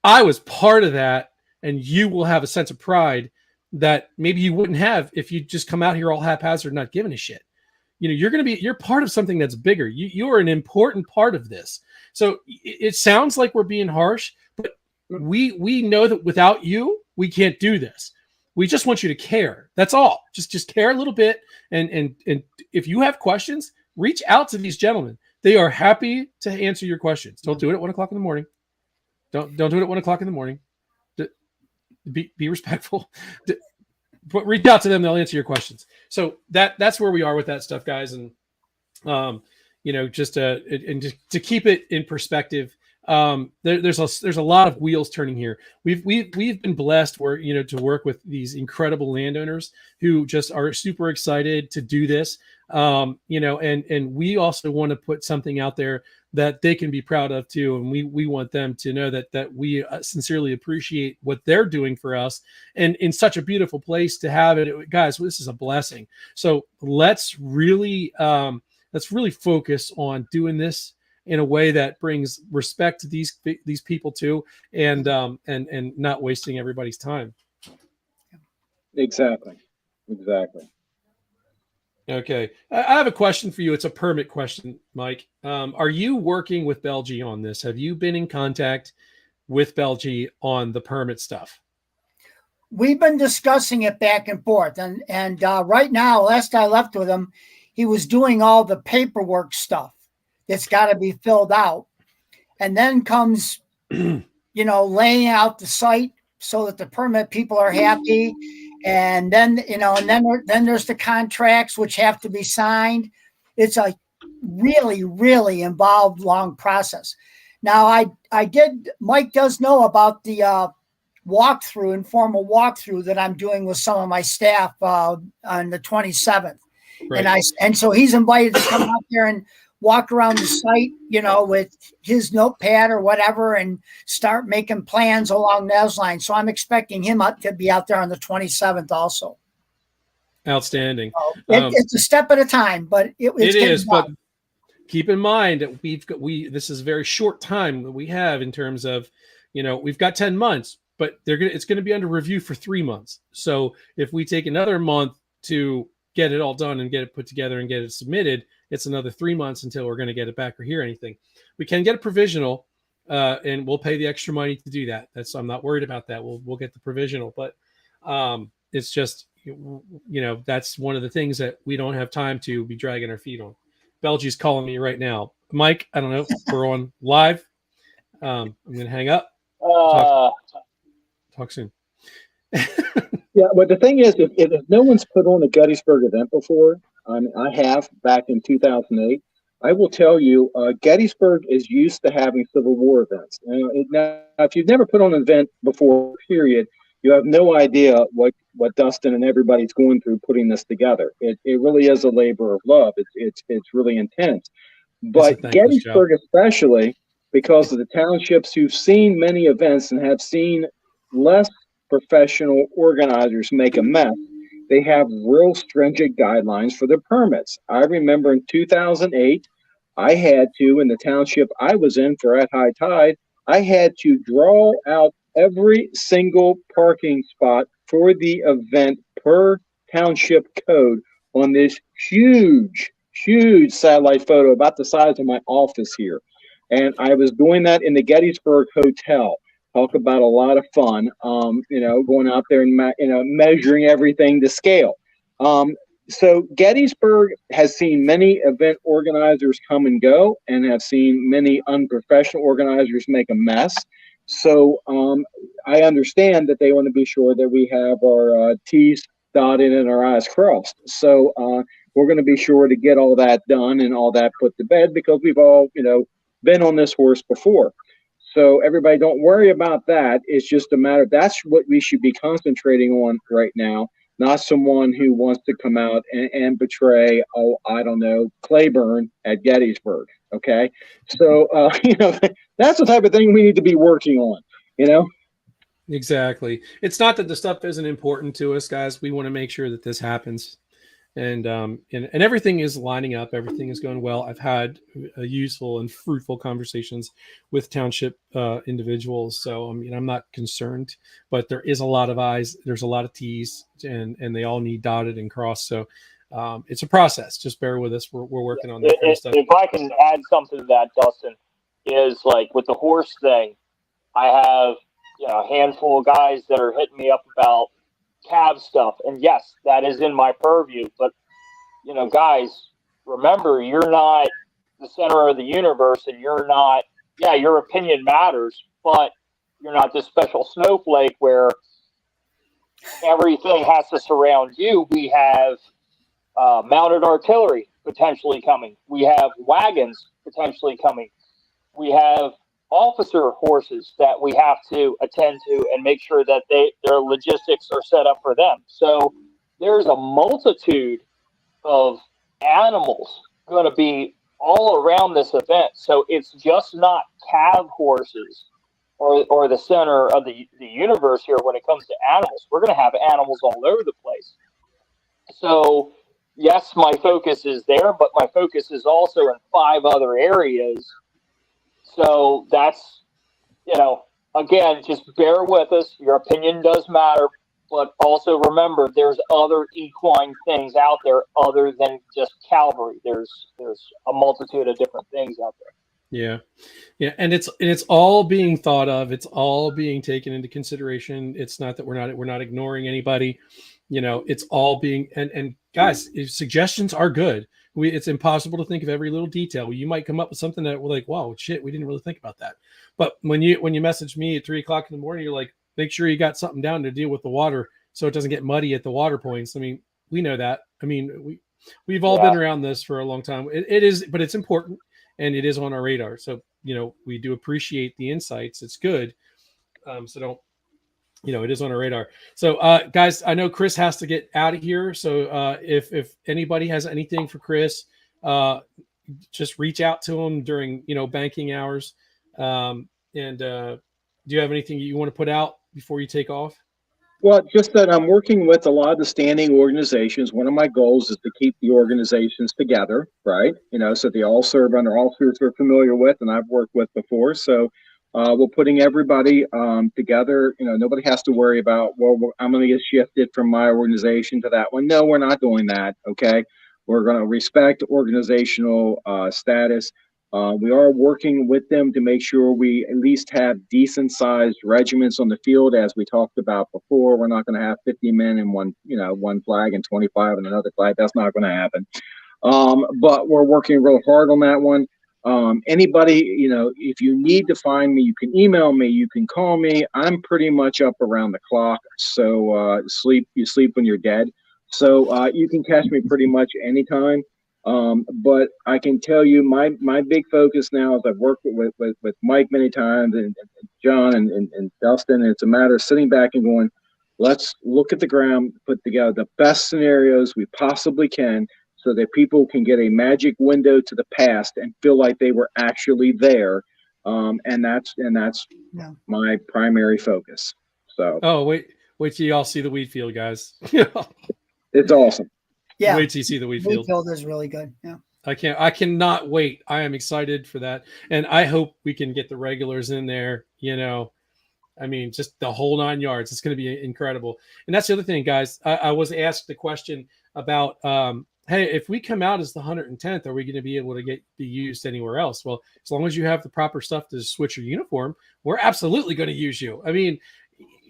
I was part of that." and you will have a sense of pride that maybe you wouldn't have if you just come out here all haphazard, not giving a shit. You're part of something that's bigger. You're an important part of this. So it sounds like we're being harsh, but we know that without you, we can't do this. We just want you to care. That's all. Just care a little bit. And if you have questions, reach out to these gentlemen. They are happy to answer your questions. Don't do it at 1 o'clock in the morning. Don't do it at 1 o'clock in the morning. Be respectful. But reach out to them; they'll answer your questions. So that's where we are with that stuff, guys. And just to keep it in perspective, there's a lot of wheels turning here. We've been blessed to work with these incredible landowners who just are super excited to do this. And we also want to put something out there that they can be proud of too. And we want them to know that we sincerely appreciate what they're doing for us, and in such a beautiful place to have it. Guys, this is a blessing. So let's really focus on doing this in a way that brings respect to these people too, and not wasting everybody's time. Exactly. Okay. I have a question for you. It's a permit question, Mike. Are you working with Belgie on this? Have you been in contact with Belgie on the permit stuff? We've been discussing it back and forth. And right now, last I left with him, he was doing all the paperwork stuff that's got to be filled out. And then comes, laying out the site so that the permit people are happy. And then, then there's the contracts which have to be signed. It's a really, really involved, long process. Now, Mike does know about the informal walkthrough that I'm doing with some of my staff on the 27th. Right. And so he's invited to come out there and walk around the site, with his notepad or whatever, and start making plans along those lines. So I'm expecting him to be out there on the 27th also. Outstanding. So it's a step at a time, but it is. But keep in mind that this is a very short time that we have in terms of, we've got 10 months, but it's going to be under review for 3 months. So if we take another month to get it all done and get it put together and get it submitted, it's another 3 months until we're going to get it back or hear anything. We can get a provisional, and we'll pay the extra money to do that. I'm not worried about that. We'll get the provisional, but it's just, that's one of the things that we don't have time to be dragging our feet on. Belgie's calling me right now. Mike, I don't know. We're on live. I'm going to hang up. Talk soon. Yeah, but the thing is, if no one's put on a Gettysburg event before, I have back in 2008, I will tell you, Gettysburg is used to having Civil War events. Now, if you've never put on an event before, period, you have no idea what Dustin and everybody's going through putting this together. It really is a labor of love. It's really intense. But Gettysburg, especially because of the townships who've seen many events and have seen less professional organizers make a mess, they have real stringent guidelines for their permits. I remember in 2008, I had to, in the township I was in for at high tide, I had to draw out every single parking spot for the event per township code on this huge satellite photo about the size of my office here. And I was doing that in the Gettysburg Hotel. Talk about a lot of fun, going out there and, measuring everything to scale. So Gettysburg has seen many event organizers come and go, and have seen many unprofessional organizers make a mess. So I understand that they want to be sure that we have our T's dotted and our I's crossed. So we're going to be sure to get all that done and all that put to bed, because we've all, been on this horse before. So everybody, don't worry about that. It's just a matter. That's what we should be concentrating on right now, not someone who wants to come out and betray, Claiborne at Gettysburg. Okay. So, that's the type of thing we need to be working on, Exactly. It's not that the stuff isn't important to us, guys. We want to make sure that this happens. and everything is lining up. Everything is going well. I've had useful and fruitful conversations with township individuals. So, I mean, I'm not concerned, but there is a lot of I's, there's a lot of T's, and they all need dotted and crossed. So it's a process. Just bear with us. We're working on that kind of stuff. If I can add something to that, Dustin, is like with the horse thing, I have a handful of guys that are hitting me up about cab stuff, and yes, that is in my purview. But guys, remember, you're not the center of the universe, and you're not. Yeah, your opinion matters, but you're not this special snowflake where everything has to surround you. We have mounted artillery potentially coming. We have wagons potentially coming. We have officer horses that we have to attend to and make sure that their logistics are set up for them. So there's a multitude of animals going to be all around this event. So it's just not cab horses or the center of the universe here when it comes to animals. We're going to have animals all over the place. So yes, my focus is there, but my focus is also in 5 other areas. So that's, again, just bear with us. Your opinion does matter, but also remember there's other equine things out there other than just cavalry. There's a multitude of different things out there. Yeah, and it's all being thought of. It's all being taken into consideration. It's not that we're not ignoring anybody. It's all being and guys, suggestions are good. It's impossible to think of every little detail. You might come up with something that we're like, wow, shit, we didn't really think about that. But when you message me at 3:00 in the morning, you're like, make sure you got something down to deal with the water so it doesn't get muddy at the water points. I mean, we know that. I mean, we've all been around this for a long time. It is, but it's important and it is on our radar. So, we do appreciate the insights. It's good. So don't, it is on our radar. So, guys, I know Chris has to get out of here. So, if anybody has anything for Chris, just reach out to him during, banking hours. Do you have anything you want to put out before you take off? Well, just that I'm working with a lot of the standing organizations. One of my goals is to keep the organizations together, right? So they all serve under officers they're familiar with and I've worked with before. So we're putting everybody together. Nobody has to worry about, well, I'm going to get shifted from my organization to that one. No, we're not doing that. Okay. We're going to respect organizational status. We are working with them to make sure we at least have decent sized regiments on the field. As we talked about before, we're not going to have 50 men in one flag and 25 in another flag. That's not going to happen. But we're working real hard on that one. Anybody, if you need to find me, you can email me, you can call me. I'm pretty much up around the clock. So you sleep when you're dead. So you can catch me pretty much anytime. But I can tell you my big focus now is I've worked with Mike many times and John and Dustin. And it's a matter of sitting back and going, let's look at the ground, put together the best scenarios we possibly can so that people can get a magic window to the past and feel like they were actually there. And that's my primary focus. So wait till y'all see the wheat field, guys. It's awesome. Yeah. Wait till you see the wheat field. Wheat field is really good. Yeah. I cannot wait. I am excited for that. And I hope we can get the regulars in there, I mean, just the whole 9 yards. It's going to be incredible. And that's the other thing, guys. I was asked the question about, hey, if we come out as the 110th, are we going to be able to be used anywhere else? Well, as long as you have the proper stuff to switch your uniform, we're absolutely going to use you. I mean,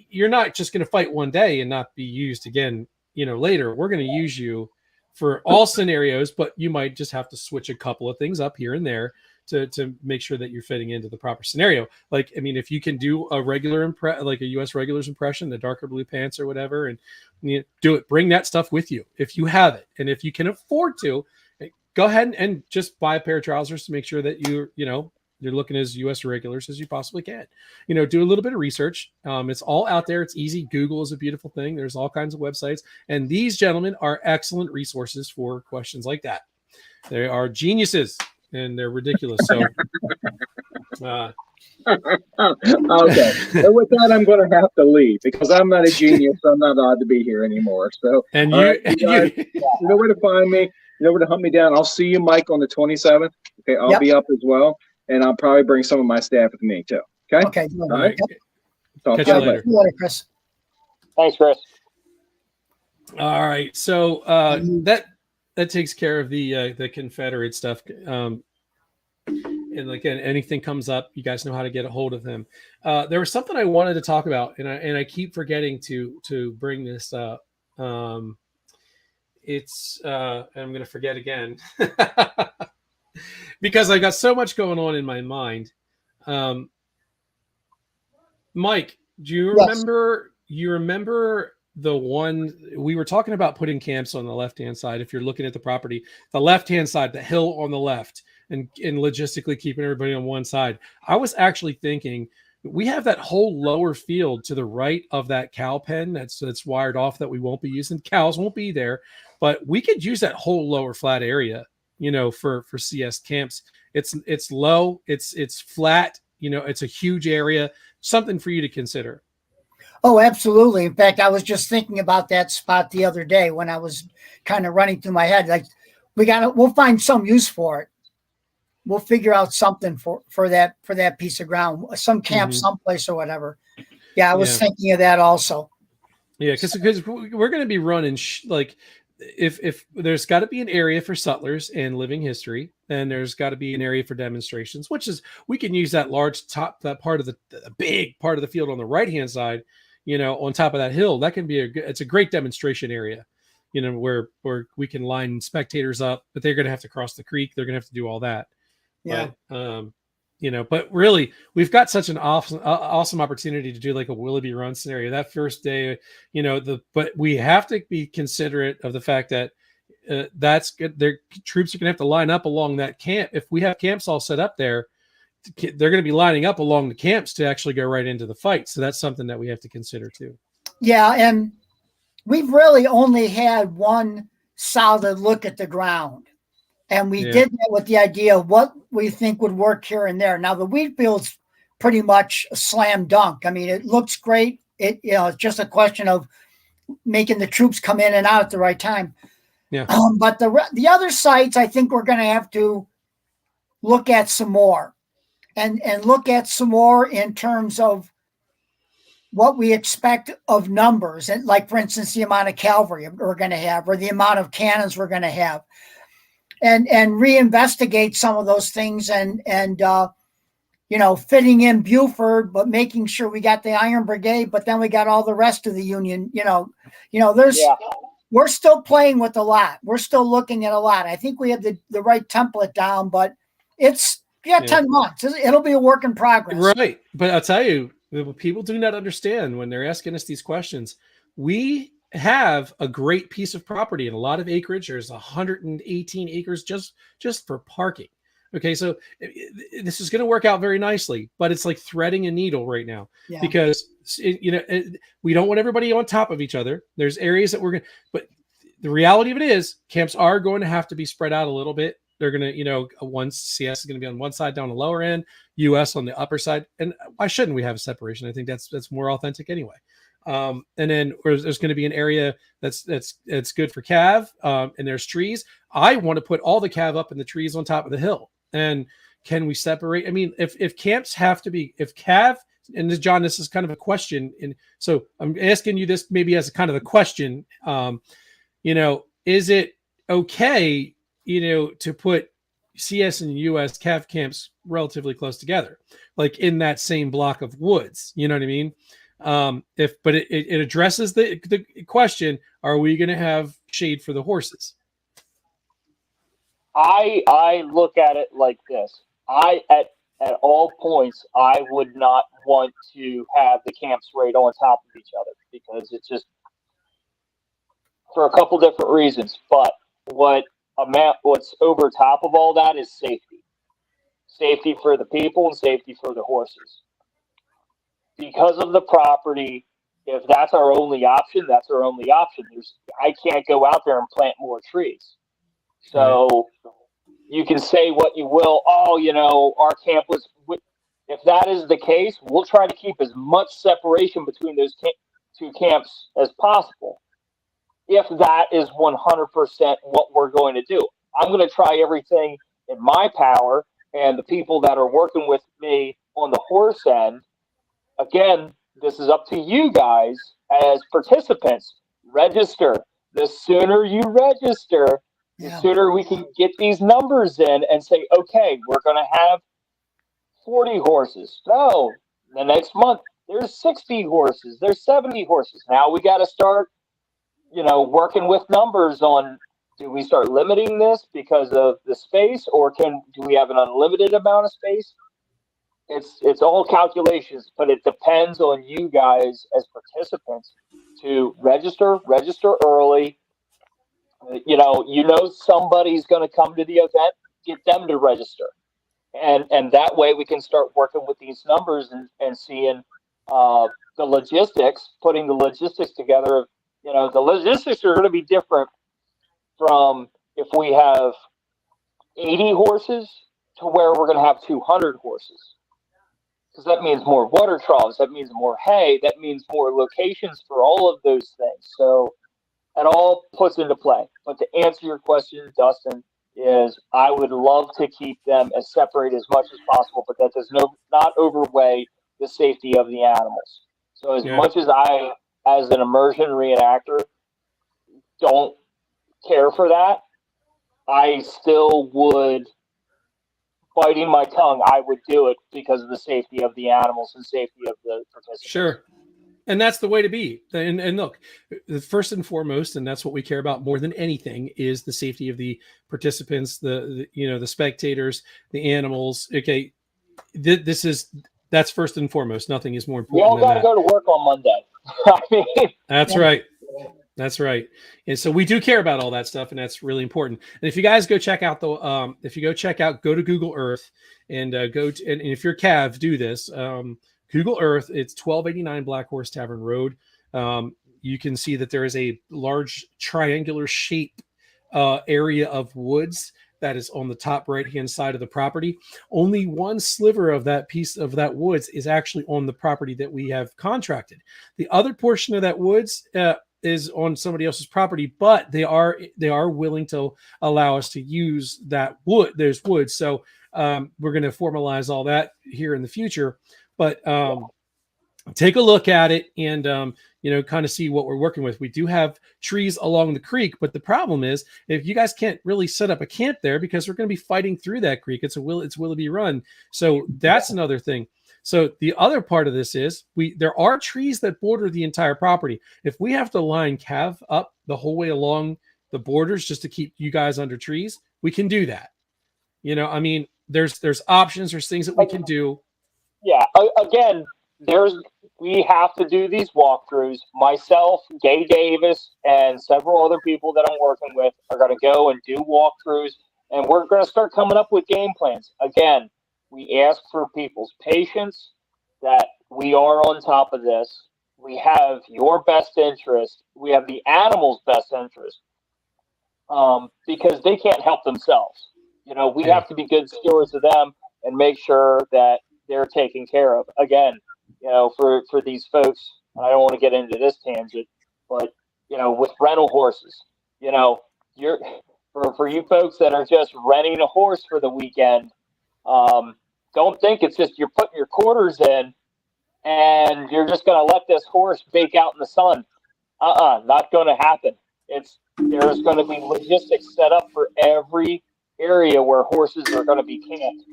you're not just going to fight one day and not be used again, later. We're going to use you for all scenarios, but you might just have to switch a couple of things up here and there to make sure that you're fitting into the proper scenario. Like, I mean, if you can do a regular like a U.S. regulars impression, the darker blue pants or whatever, and do it, bring that stuff with you if you have it. And if you can afford to, go ahead and just buy a pair of trousers to make sure that you're looking as U.S. regulars as you possibly can. Do a little bit of research. It's all out there. It's easy. Google is a beautiful thing. There's all kinds of websites. And these gentlemen are excellent resources for questions like that. They are geniuses and they're ridiculous. So Okay. And with that, I'm going to have to leave because I'm not a genius. So I'm not allowed to be here anymore. So, And all you, right, you guys, you know where to find me. You know where to hunt me down. I'll see you, Mike, on the 27th. Okay, I'll Yep. be up as well, and I'll probably bring some of my staff with me too. Okay. Okay. Good. All right. Yep. Talk Catch to you you later. See you later, Chris. Thanks, Chris. All right, so that takes care of the Confederate stuff. And again, anything comes up, you guys know how to get a hold of him. There was something I wanted to talk about, and I keep forgetting to bring this up. It's and I'm going to forget again because I got so much going on in my mind. Mike, do you remember? You remember the one we were talking about putting camps on the left-hand side? If you're looking at the property, the left-hand side, the hill on the left, and logistically keeping everybody on one side. I was actually thinking we have that whole lower field to the right of that cow pen that's wired off that we won't be using. Cows won't be there, but we could use that whole lower flat area, for CS camps. It's low, it's flat, it's a huge area. Something for you to consider. Oh, absolutely. In fact, I was just thinking about that spot the other day when I was kind of running through my head. Like, we'll find some use for it. We'll figure out something for that piece of ground, some camp, someplace or whatever. Yeah, I was thinking of that also. Yeah, because we're going to be running if there's got to be an area for settlers and living history, then there's got to be an area for demonstrations, which is we can use that that part of the big part of the field on the right hand side, on top of that hill. That can be it's a great demonstration area, where we can line spectators up, but they're going to have to cross the creek. They're going to have to do all that. Yeah. But really, we've got such an awesome opportunity to do like a Willoughby run scenario that first day, but we have to be considerate of the fact that that's good. Their troops are going to have to line up along that camp. If we have camps all set up there, they're going to be lining up along the camps to actually go right into the fight. So that's something that we have to consider too. Yeah. And we've really only had one solid look at the ground. And we did that with the idea of what we think would work here and there. Now, the wheat field's pretty much a slam dunk. I mean, it looks great. It's just a question of making the troops come in and out at the right time. Yeah. But the other sites, I think we're going to have to look at some more and look at some more in terms of what we expect of numbers. And like, for instance, the amount of cavalry we're going to have or the amount of cannons we're going to have. And reinvestigate some of those things and fitting in Buford, but making sure we got the Iron Brigade, but then we got all the rest of the Union. We're still playing with a lot. We're still looking at a lot. I think we have the right template down, but it's 10 months. It'll be a work in progress. Right. But I'll tell you, people do not understand when they're asking us these questions. We have a great piece of property and a lot of acreage. There's 118 acres just for parking. Okay, so this is going to work out very nicely, but it's like threading a needle right now because we don't want everybody on top of each other. There's areas that we're going to, but the reality of it is camps are going to have to be spread out a little bit. They're going to, one CS is going to be on one side down the lower end, US on the upper side. And why shouldn't we have a separation? I think that's more authentic anyway. And then there's going to be an area that's good for cav, and there's trees. I want to put all the cav up in the trees on top of the hill. And can we separate? I mean, if camps have to be, if cav, and this, John, this is kind of a question, and so I'm asking you this maybe as a kind of a question. Is it okay, to put CS and US cav camps relatively close together, like in that same block of woods? You know what I mean? But it addresses the question: are we going to have shade for the horses? I look at it like this. At all points, I would not want to have the camps right on top of each other because it's just for a couple different reasons. But what's over top of all that is safety. Safety for the people and safety for the horses. Because of the property, if that's our only option, that's our only option. I can't go out there and plant more trees. So you can say what you will. Oh, our camp was. If that is the case, we'll try to keep as much separation between those two camps as possible. If that is 100% what we're going to do, I'm going to try everything in my power, and the people that are working with me on the horse end. Again, this is up to you guys as participants. Register. The sooner you register, the sooner we can get these numbers in and say, okay, we're going to have 40 horses. No, the next month there's 60 horses. There's 70 horses. Now we got to start, working with numbers on, do we start limiting this because of the space, or do we have an unlimited amount of space? It's all calculations, but it depends on you guys as participants to register early. Somebody's going to come to the event, get them to register. And that way we can start working with these numbers and seeing the logistics, putting the logistics together. The logistics are going to be different from if we have 80 horses to where we're going to have 200 horses. Because that means more water troughs, that means more hay, that means more locations for all of those things. So it all puts into play. But to answer your question, Dustin, is I would love to keep them as separate as much as possible, but that does not overweigh the safety of the animals. So as much as I, as an immersion reenactor, don't care for that, I still would, biting my tongue, I would do it because of the safety of the animals and safety of the participants. Sure. And that's the way to be. And look, first and foremost, and that's what we care about more than anything, is the safety of the participants, the spectators, the animals. Okay, that's first and foremost. Nothing is more important. We all got to go to work on Monday. I mean, that's right. That's right. And so we do care about all that stuff, and that's really important. And if you guys go check out go to Google Earth and and if you're Cav, do this. Google Earth, it's 1289 Black Horse Tavern Road. You can see that there is a large triangular shape area of woods that is on the top right-hand side of the property. Only one sliver of that piece of that woods is actually on the property that we have contracted. The other portion of that woods is on somebody else's property, but they are willing to allow us to use that wood. There's wood. So we're going to formalize all that here in the future. But take a look at it and, kind of see what we're working with. We do have trees along the creek, but the problem is if you guys can't really set up a camp there because we're going to be fighting through that creek. It's Willoughby Run. So that's another thing. So the other part of this is there are trees that border the entire property. If we have to line Cav up the whole way along the borders just to keep you guys under trees, we can do that. There's options, there's things that we can do. Yeah, again, we have to do these walkthroughs. Myself, Gay Davis, and several other people that I'm working with are going to go and do walkthroughs, and we're going to start coming up with game plans. Again, we ask for people's patience, that we are on top of this. We have your best interest. We have the animals' best interest, because they can't help themselves. We have to be good stewards of them and make sure that they're taken care of. Again, for these folks, and I don't want to get into this tangent, but with rental horses, for you folks that are just renting a horse for the weekend, don't think it's just you're putting your quarters in and you're just going to let this horse bake out in the sun. Not going to happen. There's going to be logistics set up for every area where horses are going to be camped.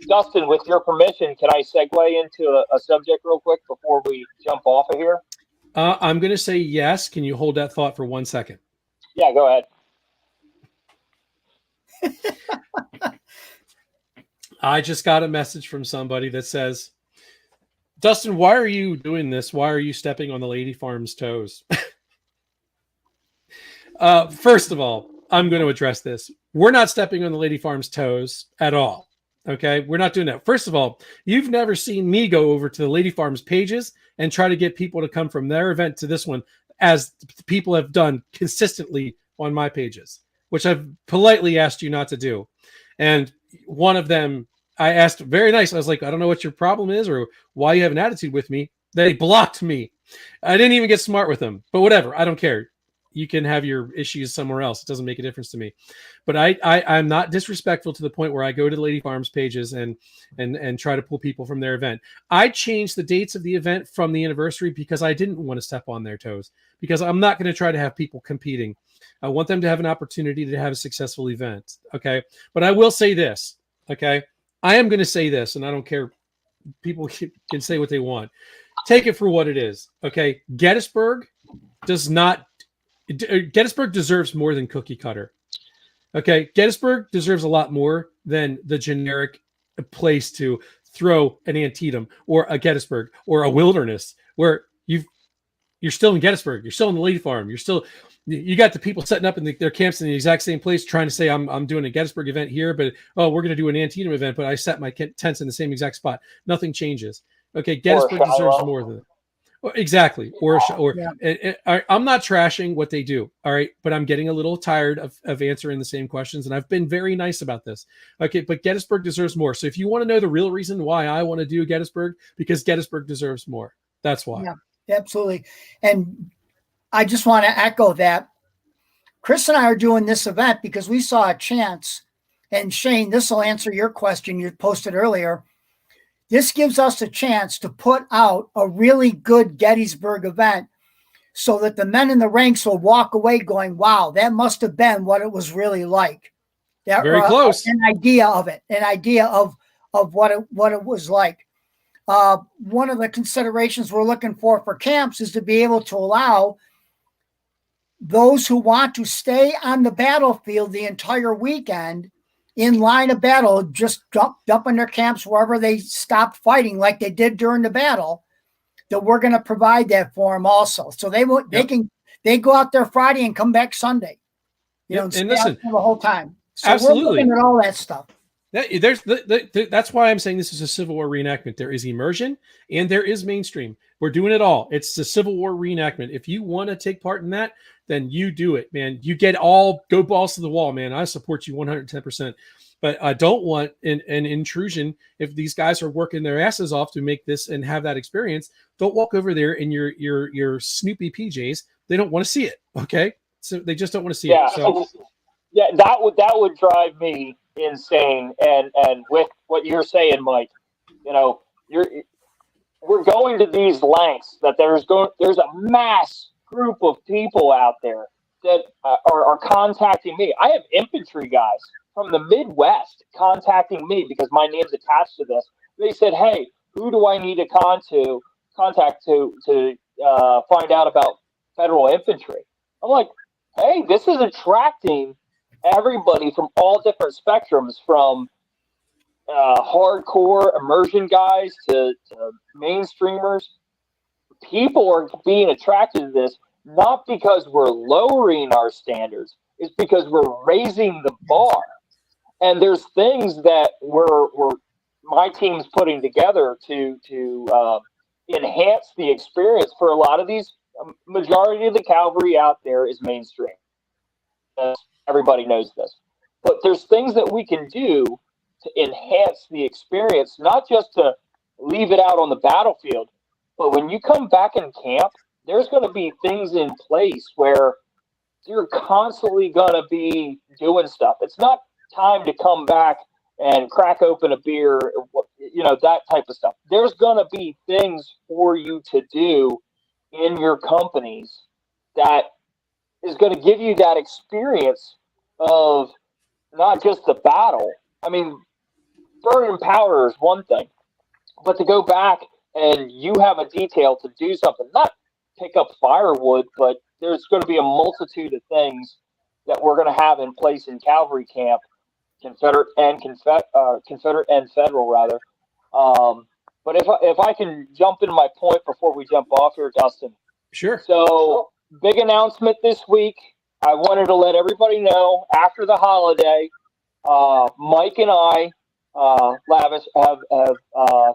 Dustin, with your permission, can I segue into a subject real quick before we jump off of here? I'm going to say yes. Can you hold that thought for 1 second? Yeah, go ahead. I just got a message from somebody that says, Dustin, why are you doing this? Why are you stepping on the Lady Farm's toes? First of all, I'm going to address this. We're not stepping on the Lady Farm's toes at all. Okay. We're not doing that. First of all, you've never seen me go over to the Lady Farm's pages and try to get people to come from their event to this one, as people have done consistently on my pages, which I've politely asked you not to do. And one of them I asked very nice. I was like, I don't know what your problem is or why you have an attitude with me. They blocked me. I didn't even get smart with them, but whatever. I don't care. You can have your issues somewhere else. It doesn't make a difference to me. But I'm not disrespectful to the point where I go to Lady Farms pages and try to pull people from their event. I changed the dates of the event from the anniversary because I didn't want to step on their toes, because I'm not going to try to have people competing. I want them to have an opportunity to have a successful event. Okay. But I will say this. Okay. I am going to say this, and I don't care. People can say what they want. Take it for what it is. Okay. Gettysburg deserves more than cookie cutter. Okay. Gettysburg deserves a lot more than the generic place to throw an Antietam or a Gettysburg or a Wilderness, where you're still in Gettysburg. You're still in the Lady Farm. You got the people setting up in their camps in the exact same place, trying to say, I'm doing a Gettysburg event here, but we're going to do an Antietam event, but I set my tents in the same exact spot. Nothing changes. Okay. Gettysburg deserves more than that. Exactly. I'm not trashing what they do. All right. But I'm getting a little tired of answering the same questions. And I've been very nice about this. Okay. But Gettysburg deserves more. So if you want to know the real reason why I want to do Gettysburg, because Gettysburg deserves more. That's why. Yeah, absolutely. And I just want to echo that. Chris and I are doing this event because we saw a chance. And Shane, this will answer your question you posted earlier. This gives us a chance to put out a really good Gettysburg event so that the men in the ranks will walk away going, wow, that must have been what it was really like. Very close. An idea of it, an idea of what it was like. One of the considerations we're looking for camps is to be able to allow those who want to stay on the battlefield the entire weekend in line of battle, just dump in their camps wherever they stopped fighting, like they did during the battle, that we're going to provide that for them also. So they go out there Friday and come back Sunday, and listen, the whole time. So absolutely. We're looking at all that stuff. That's why I'm saying this is a Civil War reenactment. There is immersion and there is mainstream. We're doing it all. It's the Civil War reenactment. If you want to take part in that, then you do it, man. You go balls to the wall, man. I support you 110%. But I don't want an intrusion. If these guys are working their asses off to make this and have that experience, don't walk over there in your Snoopy PJs. They don't want to see it. Okay, so they just don't want to see it. So yeah, that would drive me insane. And with what you're saying, Mike, we're going to these lengths that there's a mass group of people out there that are contacting me. I have infantry guys from the Midwest contacting me because my name's attached to this. They said, hey, who do I need to contact to find out about federal infantry? I'm like, hey, this is attracting everybody from all different spectrums, from hardcore immersion guys to mainstreamers. People are being attracted to this not because we're lowering our standards, it's because we're raising the bar. And there's things that my team's putting together to enhance the experience for a lot of these. Majority of the cavalry out there is mainstream. Everybody knows this. But there's things that we can do to enhance the experience, not just to leave it out on the battlefield, but when you come back in camp, there's going to be things in place where you're constantly going to be doing stuff. It's not time to come back and crack open a beer, that type of stuff. There's going to be things for you to do in your companies that is going to give you that experience of not just the battle. I mean, burning powder is one thing, but to go back and you have a detail to do something, not pick up firewood, but there's going to be a multitude of things that we're going to have in place in cavalry camp, Confederate and Federal rather. But if I can jump into my point before we jump off here, Dustin. Sure. So big announcement this week. I wanted to let everybody know after the holiday, Mike and I, Lavis, have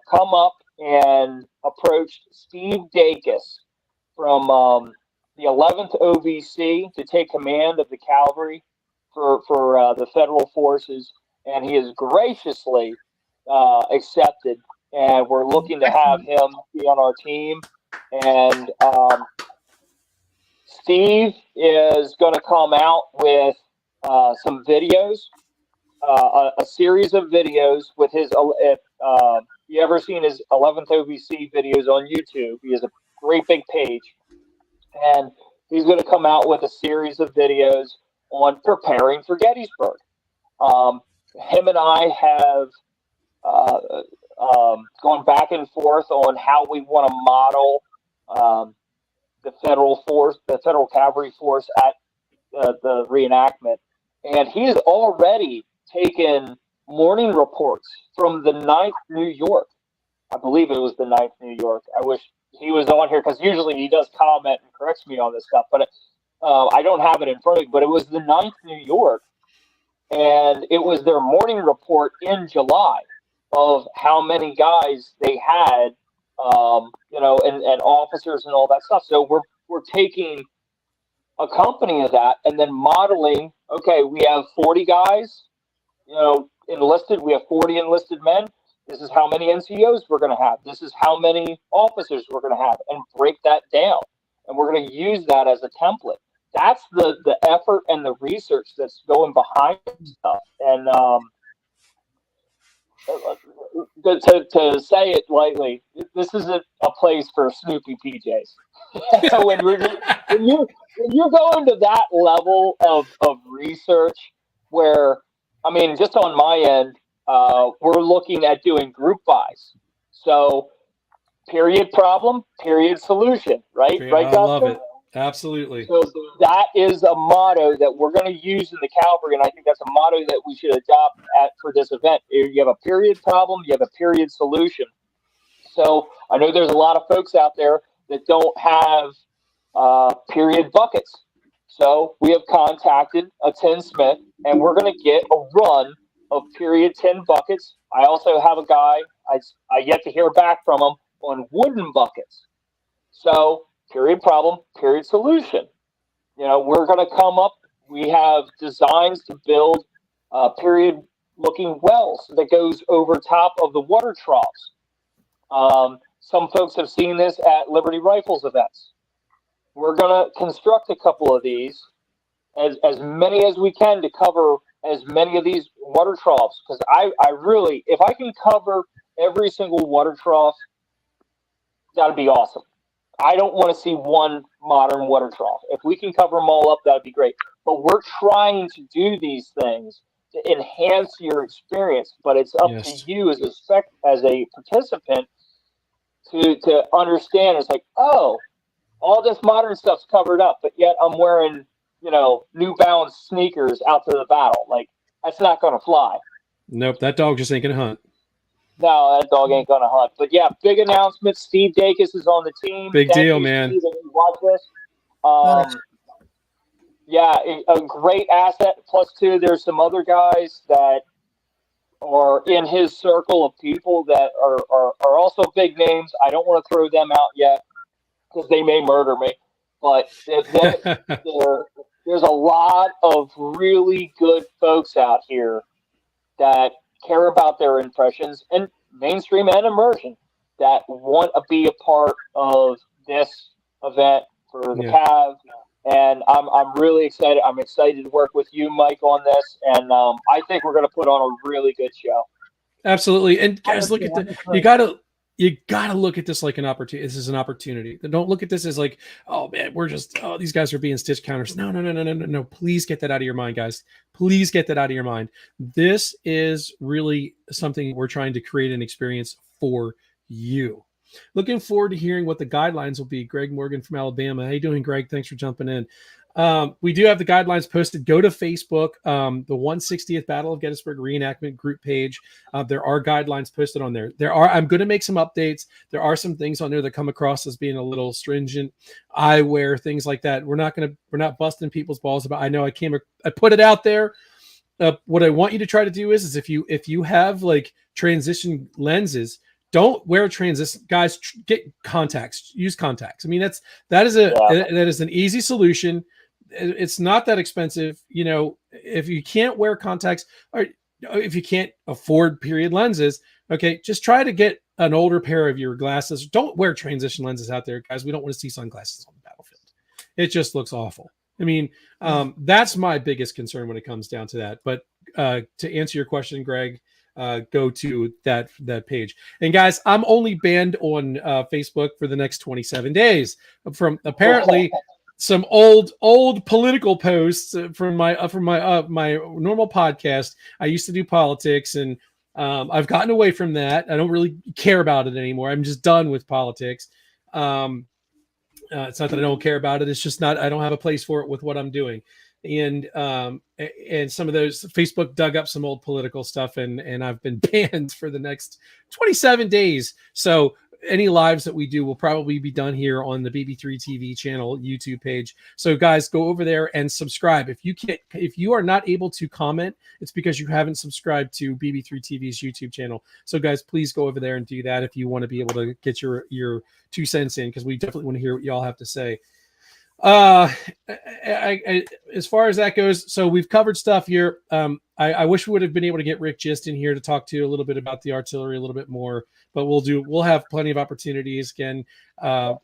come up and approached Steve Dacus from the 11th OVC to take command of the cavalry for the federal forces, and he has graciously accepted, and we're looking to have him be on our team. And Steve is going to come out with some videos, a series of videos with his. If you ever seen his 11th OVC videos on YouTube, he has a great big page, and he's going to come out with a series of videos on preparing for Gettysburg. Him and I have gone back and forth on how we want to model the Federal Cavalry Force at the reenactment. And he has already taken morning reports from the 9th New York. I believe it was the 9th New York. I wish he was on here, because usually he does comment and corrects me on this stuff, but I don't have it in front of me. But it was the 9th New York, and it was their morning report in July of how many guys they had, and officers and all that stuff. So we're taking a company of that and then modeling. Okay, we have 40 guys, enlisted. We have 40 enlisted men. This is how many NCOs we're going to have. This is how many officers we're going to have, and break that down. And we're going to use that as a template. That's the effort and the research that's going behind stuff. And to say it lightly, this isn't a place for Snoopy PJs. when you're going to that level of research, where, I mean, just on my end, we're looking at doing group buys. So, period problem, period solution, right? Yeah, right, Dustin? I love it. Absolutely. So that is a motto that we're going to use in the cavalry, and I think that's a motto that we should adopt for this event. You have a period problem, you have a period solution. So I know there's a lot of folks out there that don't have period buckets. So we have contacted a tinsmith, and we're going to get a run of period tin buckets. I also have a guy, I yet to hear back from him, on wooden buckets. So period problem, period solution. We're going to come up, we have designs to build period looking wells that goes over top of the water troughs. Some folks have seen this at Liberty Rifles events. We're going to construct a couple of these, as many as we can, to cover as many of these water troughs. Because I really, if I can cover every single water trough, that'd be awesome. I don't want to see one modern water trough. If we can cover them all up, that'd be great. But we're trying to do these things to enhance your experience. But it's up to you as a participant to understand. It's like, oh, all this modern stuff's covered up, but yet I'm wearing, New Balance sneakers out to the battle. Like, that's not going to fly. Nope, that dog just ain't going to hunt. No, that dog ain't going to hunt. But yeah, big announcement. Steve Dacus is on the team. Big deal, man. Steve, that you watch this. Yeah, a great asset. Plus, too, there's some other guys that are in his circle of people that are also big names. I don't want to throw them out yet, because they may murder me. But there's a lot of really good folks out here that care about their impressions, and mainstream and immersion, that want to be a part of this event for the Cav. And I'm really excited. I'm excited to work with you, Mike, on this. And I think we're going to put on a really good show. Absolutely. And guys, look at you gotta look at this like an opportunity. This is an opportunity. Don't look at this as like, oh man, these guys are being stitch counters. No. Please get that out of your mind, guys. Please get that out of your mind. This is really something we're trying to create an experience for you. Looking forward to hearing what the guidelines will be. Greg Morgan from Alabama. How you doing, Greg? Thanks for jumping in. We do have the guidelines posted. Go to Facebook, the 160th Battle of Gettysburg reenactment group page. There are guidelines posted on there. I'm going to make some updates. There are some things on there that come across as being a little stringent. Eyewear, things like that. We're not busting people's balls about. I know I put it out there. What I want you to try to do is if you have like transition lenses, don't wear transition, guys. Get contacts. Use contacts. I mean, that is an easy solution. It's not that expensive. If you can't wear contacts, or if you can't afford period lenses, Okay, just try to get an older pair of your glasses. Don't wear transition lenses out there, guys. We don't want to see sunglasses on the battlefield. It just looks awful. I mean, that's my biggest concern when it comes down to that. But to answer your question, Greg, go to that page. And guys, I'm only banned on Facebook for the next 27 days from apparently some old political posts from my normal podcast. I used to do politics, and I've gotten away from that. I don't really care about it anymore. I'm just done with politics. It's not that I don't care about it. It's just not, I don't have a place for it with what I'm doing. And some of those, Facebook dug up some old political stuff, and I've been banned for the next 27 days. So any lives that we do will probably be done here on the BB3 TV channel YouTube page. So guys, go over there and subscribe. If you are not able to comment, it's because you haven't subscribed to BB3 TV's YouTube channel. So guys, please go over there and do that if you want to be able to get your 2 cents in, because we definitely want to hear what y'all have to say. As far as that goes, so we've covered stuff here. I wish we would have been able to get Rick Gist in here to talk to you a little bit about the artillery a little bit more, but we'll have plenty of opportunities again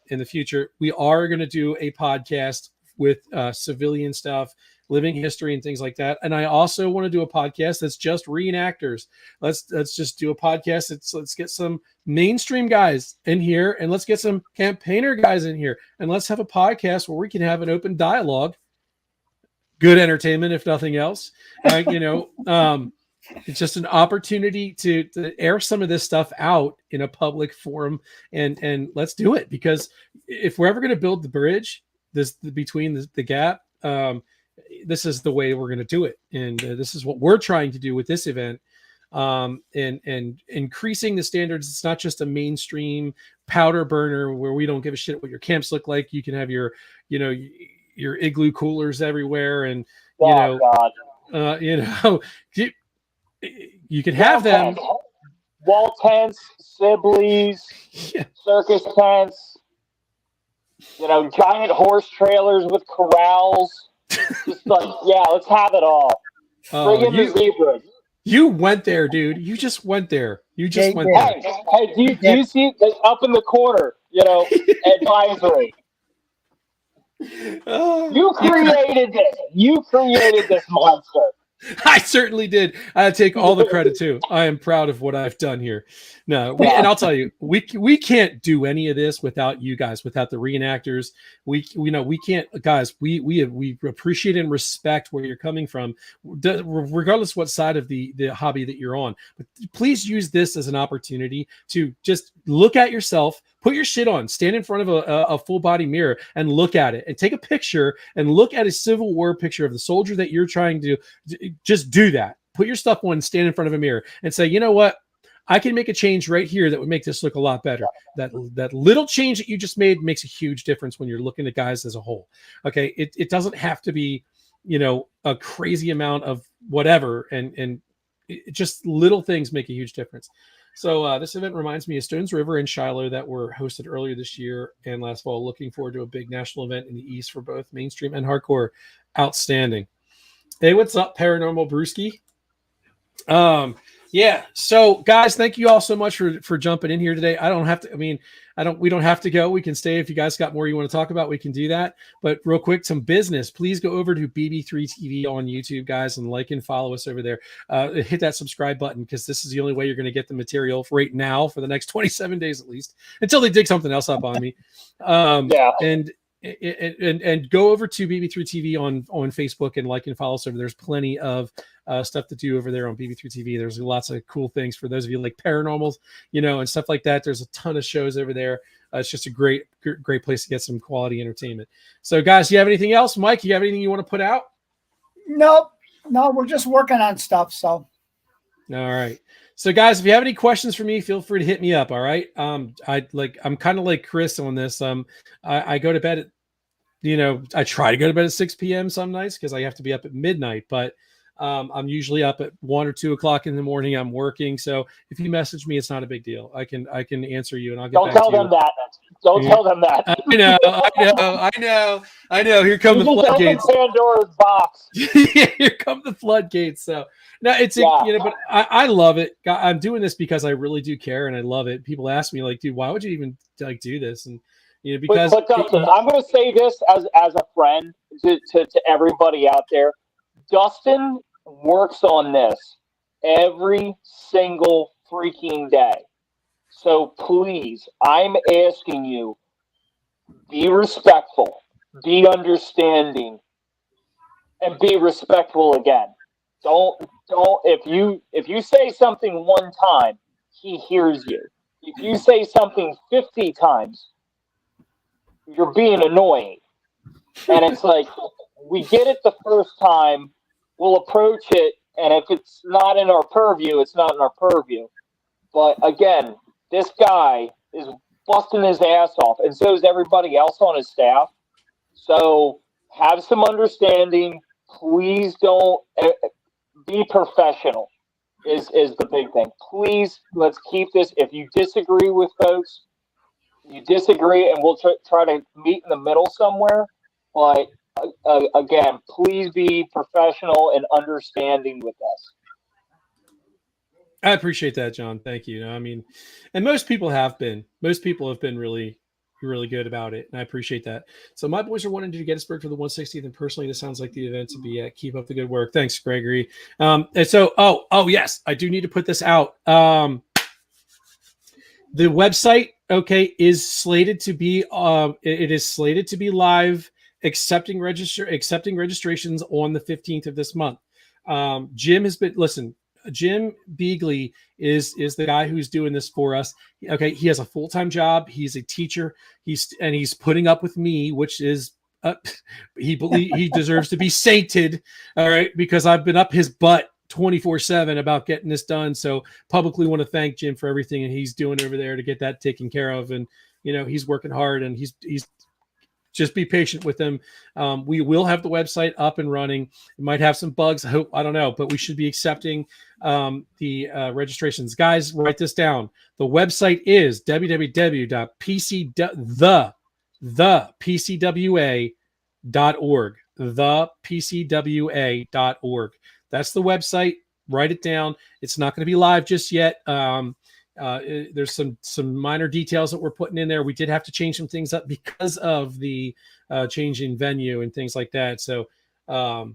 in the future. We are going to do a podcast with civilian stuff, living history and things like that. And I also want to do a podcast that's just reenactors. Let's just do a podcast. Let's get some mainstream guys in here, and let's get some campaigner guys in here, and let's have a podcast where we can have an open dialogue. Good entertainment, if nothing else. It's just an opportunity to air some of this stuff out in a public forum, and let's do it, because if we're ever going to build the bridge between the gap, this is the way we're going to do it, and this is what we're trying to do with this event, and increasing the standards. It's not just a mainstream powder burner where we don't give a shit what your camps look like. You can have your igloo coolers everywhere, and you can have them. Wall tents, Sibley's, circus tents, giant horse trailers with corrals. Just let's have it all. Bring in the zebras. You went there, dude. You just went there. Went there. Hey, do you see up in the corner, advisory? You created this. You created this monster. I certainly did. I take all the credit too. I am proud of what I've done here. No, and I'll tell you, we can't do any of this without you guys, without the reenactors. We can't, guys. We appreciate and respect where you're coming from, regardless what side of the hobby that you're on. But please use this as an opportunity to just look at yourself, put your shit on, stand in front of a full body mirror and look at it, and take a picture and look at a Civil War picture of the soldier that you're trying to just do that. Put your stuff on, stand in front of a mirror and say, you know what? I can make a change right here that would make this look a lot better. That little change that you just made makes a huge difference when you're looking at guys as a whole. Okay. It doesn't have to be, a crazy amount of whatever. And just little things make a huge difference. So this event reminds me of Stones River and Shiloh that were hosted earlier this year and last fall. Looking forward to a big national event in the East for both mainstream and hardcore. Outstanding. Hey, what's up, Paranormal Brewski? Yeah. So guys, thank you all so much for jumping in here today. We don't have to go. We can stay. If you guys got more you want to talk about, we can do that. But real quick, some business. Please go over to BB3 TV on YouTube, guys, and like and follow us over there. Hit that subscribe button, because this is the only way you're going to get the material right now for the next 27 days at least, until they dig something else up on me. And go over to BB3 TV on Facebook and like and follow us over. There's plenty of stuff to do over there on BB3 TV. There's lots of cool things for those of you like paranormals, and stuff like that. There's a ton of shows over there. It's just a great place to get some quality entertainment. So guys, you have anything else? Mike, you have anything you want to put out? Nope. No, we're just working on stuff. So. All right. So guys, if you have any questions for me, feel free to hit me up. All right. I'm kind of like Chris on this. I go to bed at, I try to go to bed at 6 p.m. some nights because I have to be up at midnight, but I'm usually up at 1 or 2 o'clock in the morning. I'm working. So if you message me, it's not a big deal. I can answer you and I'll get Don't back tell to you. them that. Don't tell them that. I know. Here come the You just opened floodgates. Pandora's box. Here come the floodgates. So no, it's Yeah. but I love it. I'm doing this because I really do care and I love it. People ask me like, dude, why would you even like do this? And because But Dustin, I'm going to say this as a friend to everybody out there. Dustin works on this every single freaking day. So please, I'm asking you, be respectful, be understanding, and be respectful again. Don't if you say something one time, he hears you. If you say something 50 times, you're being annoying. And it's like, we get it the first time, we'll approach it, and if it's not in our purview, it's not in our purview. But again, this guy is busting his ass off, and so is everybody else on his staff. So have some understanding. Please don't be professional is the big thing. Please, let's keep this. If you disagree with folks, you disagree, and we'll try to meet in the middle somewhere. But again, please be professional and understanding with us. I appreciate that, John. Thank you. I mean, and most people have been. Most people have been really, really good about it, and I appreciate that. So my boys are wanting to Gettysburg for the 160th, and personally, this sounds like the event to be at. Keep up the good work. Thanks, Gregory. And so, oh yes, I do need to put this out. The website, okay, is slated to be. It is slated to be live, accepting registrations on the 15th of this month. Jim has been Jim Beagley is the guy who's doing this for us. Okay, he has a full-time job. He's a teacher. He's putting up with me, which is he deserves to be sainted. All right, because I've been up his butt 24/7 about getting this done. So publicly want to thank Jim for everything he's doing over there to get that taken care of. And he's working hard, and he's just be patient with them. We will have the website up and running. It might have some bugs. I don't know, but we should be accepting the registrations. Guys, write this down. The website is www.thepcwa.org. Thepcwa.org. That's the website. Write it down. It's not going to be live just yet. There's some minor details that we're putting in there. We did have to change some things up because of the change in venue and things like that. So that's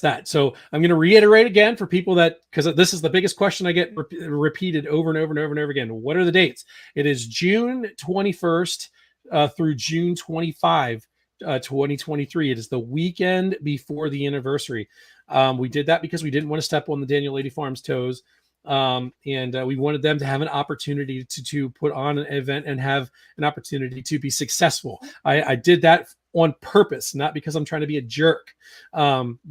that. So I'm going to reiterate again for people because this is the biggest question I get repeated over and over and over and over again. What are the dates? It is June 21st through June 25, 2023. It is the weekend before the anniversary. We did that because we didn't want to step on the Daniel Lady Farms toes. And we wanted them to have an opportunity to put on an event and have an opportunity to be successful. I did that on purpose, not because I'm trying to be a jerk.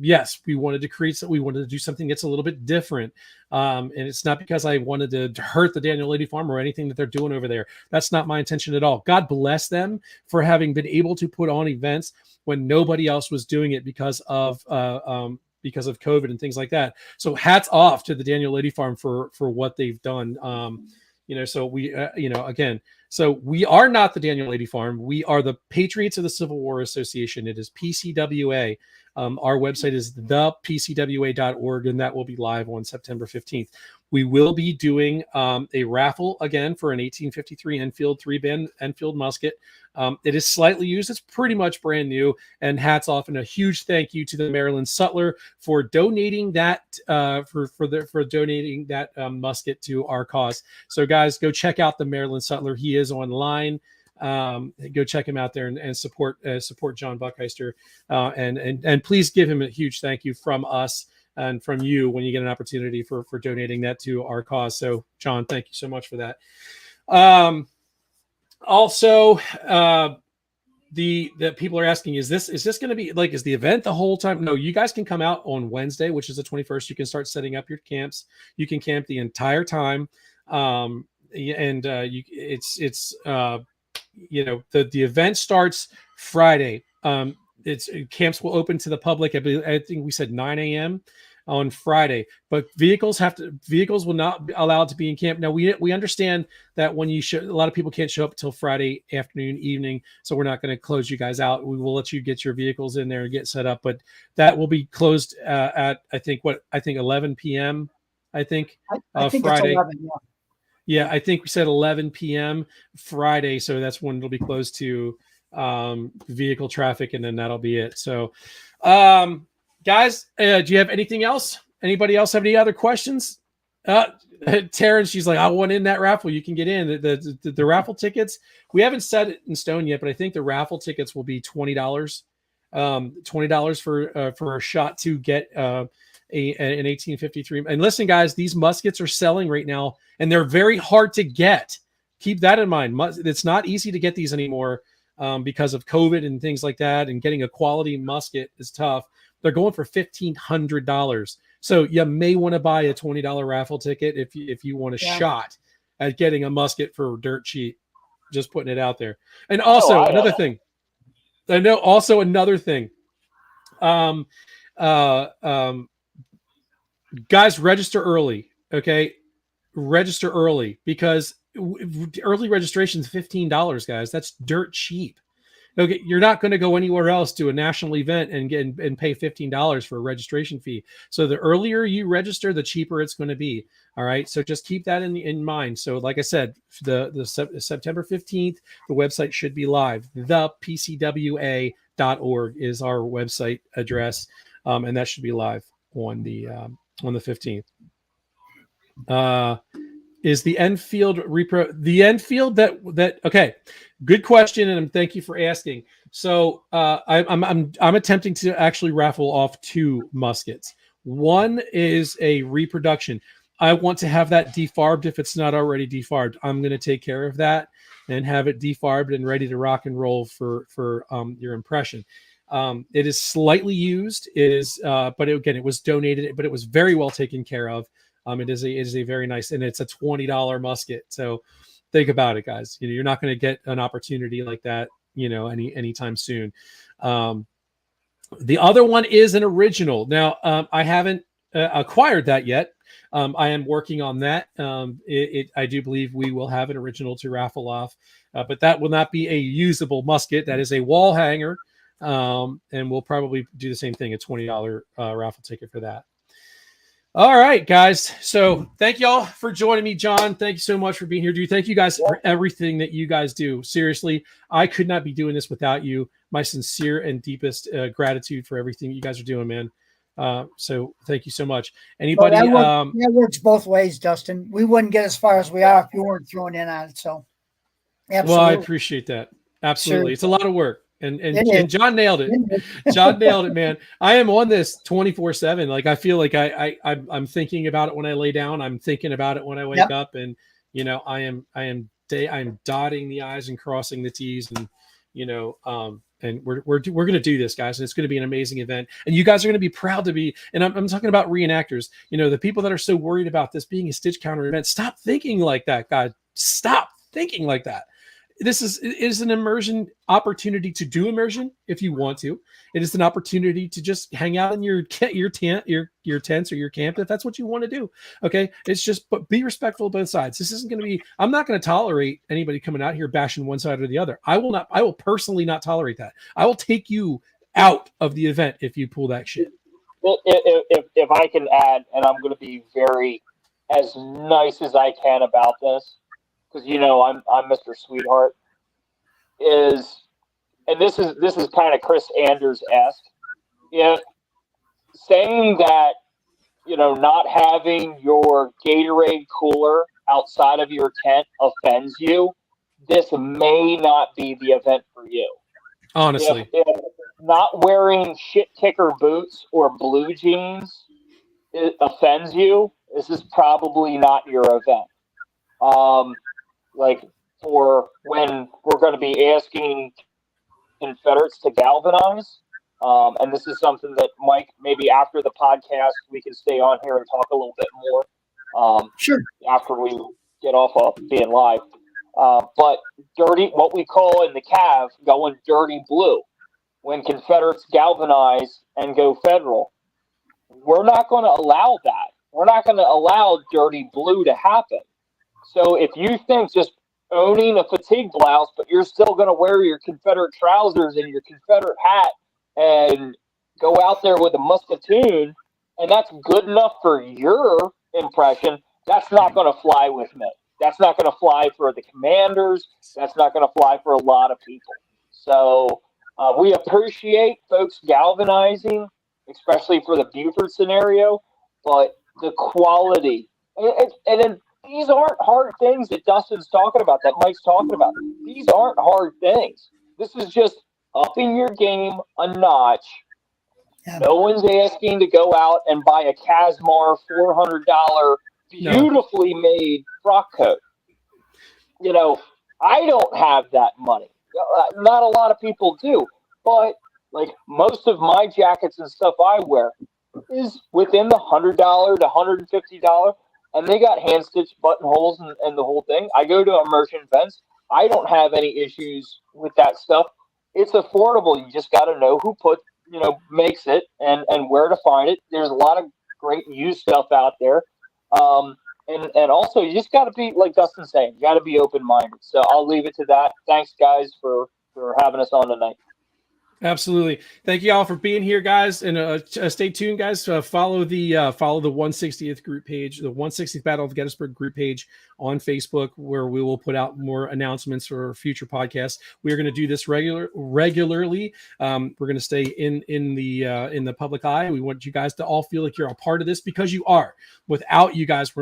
Yes, we wanted to do something that's a little bit different. And it's not because I wanted to hurt the Daniel Lady Farm or anything that they're doing over there. That's not my intention at all. God bless them for having been able to put on events when nobody else was doing it because of COVID and things like that. So hats off to the Daniel Lady Farm for what they've done. So we, again, so we are not the Daniel Lady Farm. We are the Patriots of the Civil War Association. It is PCWA. Our website is thepcwa.org, and that will be live on September 15th. We will be doing a raffle again for an 1853 Enfield 3-band Enfield musket. It is slightly used. It's pretty much brand new. And hats off and a huge thank you to the Maryland Sutler for donating that donating that musket to our cause. So guys, go check out the Maryland Sutler. He is online. Go check him out there and support John Buckheister. And please give him a huge thank you from us and from you when you get an opportunity for donating that to our cause. So John, thank you so much for that. Also, the people are asking, is this going to be like, is the event the whole time? No, you guys can come out on Wednesday, which is the 21st. You can start setting up your camps. You can camp the entire time. The event starts Friday. camps will open to the public. I think we said 9 a.m. on Friday, but vehicles will not be allowed to be in camp. Now we understand that when a lot of people can't show up until Friday afternoon, evening, so we're not going to close you guys out. We will let you get your vehicles in there and get set up, but that will be closed at I think 11 p.m. I think think Friday. it's 11, Yeah, I think we said 11 p.m. Friday, so that's when it'll be closed to vehicle traffic, and then that'll be it. So, guys, do you have anything else? Anybody else have any other questions? Taryn, she's like, I want in that raffle. You can get in the raffle tickets. We haven't set it in stone yet, but I think the raffle tickets will be $20. $20 for a shot to get an 1853. And listen, guys, these muskets are selling right now, and they're very hard to get. Keep that in mind. It's not easy to get these anymore because of COVID and things like that, and getting a quality musket is tough. They're going for $1,500. So you may want to buy a $20 raffle ticket if you want a shot at getting a musket for dirt cheap. Just putting it out there. And also another thing. Guys, register early. Okay, register early, because early registration is $15, guys. That's dirt cheap. Okay, you're not going to go anywhere else to a national event and pay $15 for a registration fee. So the earlier you register, the cheaper it's going to be. All right, so just keep that in mind. So like I said, the September 15th, the website should be live. The PCWA.org is our website address, and that should be live on the 15th. Is the Enfield that okay? Good question, and thank you for asking. So I'm attempting to actually raffle off 2 muskets. One is a reproduction. I want to have that defarbed if it's not already defarbed. I'm going to take care of that and have it defarbed and ready to rock and roll for your impression. It is slightly used, but it was donated, but it was very well taken care of. It is a very nice, and it's a $20 musket. So think about it, guys. You're not going to get an opportunity like that, anytime soon. The other one is an original. Now, I haven't acquired that yet. I am working on that. I do believe we will have an original to raffle off, but that will not be a usable musket. That is a wall hanger, and we'll probably do the same thing, a $20 raffle ticket for that. All right, guys. So thank y'all for joining me. John, thank you so much for being here, dude. Thank you guys for everything that you guys do. Seriously, I could not be doing this without you. My sincere and deepest gratitude for everything you guys are doing, man. So thank you so much. Anybody? That works both ways, Dustin. We wouldn't get as far as we are if you weren't thrown in on it. So, absolutely. Well, I appreciate that. Absolutely. Sure. It's a lot of work. And John nailed it. John nailed it, man. I am on this 24/7. Like, I feel like I'm thinking about it when I lay down. I'm thinking about it when I wake up, and I am dotting the I's and crossing the T's, and and we're going to do this, guys. And it's going to be an amazing event, and you guys are going to be proud to be. And I'm talking about reenactors. The people that are so worried about this being a stitch counter event. Stop thinking like that, guys. Stop thinking like that. It is an immersion opportunity to do immersion if you want to. It is an opportunity to just hang out in your tents or your camp if that's what you want to do. Okay, it's just, but be respectful of both sides. This isn't going to be. I'm not going to tolerate anybody coming out here bashing one side or the other. I will not. I will personally not tolerate that. I will take you out of the event if you pull that shit. Well, if I can add, and I'm going to be very as nice as I can about this. Because I'm Mr. Sweetheart, and this is kind of Chris Anders-esque. If saying that not having your Gatorade cooler outside of your tent offends you, this may not be the event for you. Honestly, if not wearing shit kicker boots or blue jeans offends you, this is probably not your event. Like for when we're going to be asking Confederates to galvanize, and this is something that Mike, maybe after the podcast, we can stay on here and talk a little bit more. Sure. After we get off of being live, but what we call in the Cav, going dirty blue. when Confederates galvanize and go federal. We're not going to allow that. We're not going to allow dirty blue to happen. So if you think just owning a fatigue blouse, but you're still going to wear your Confederate trousers and your Confederate hat and go out there with a musketoon, and that's good enough for your impression, that's not going to fly with me. That's not going to fly for the commanders. That's not going to fly for a lot of people. So we appreciate folks galvanizing, especially for the Buford scenario, but the quality, and then these aren't hard things that Dustin's talking about, that Mike's talking about. These aren't hard things. This is just upping your game a notch. Yeah. No one's asking to go out and buy a Casmar $400 beautifully made frock coat. You know, I don't have that money. Not a lot of people do, but like most of my jackets and stuff I wear is within the $100 to $150, and they got hand stitched buttonholes and the whole thing. I go to immersion events. I don't have any issues with that stuff. It's affordable. You just got to know who makes it and where to find it. There's a lot of great used stuff out there. And also you just got to be, like Dustin's saying, you got to be open-minded. So I'll leave it to that. Thanks guys for having us on tonight. Absolutely. Thank you all for being here, guys. And stay tuned, guys. Follow the 160th group page, the 160th Battle of Gettysburg group page on Facebook, where we will put out more announcements for future podcasts. We are going to do this regularly. We're going to stay in the public eye. We want you guys to all feel like you're a part of this, because you are. Without you guys,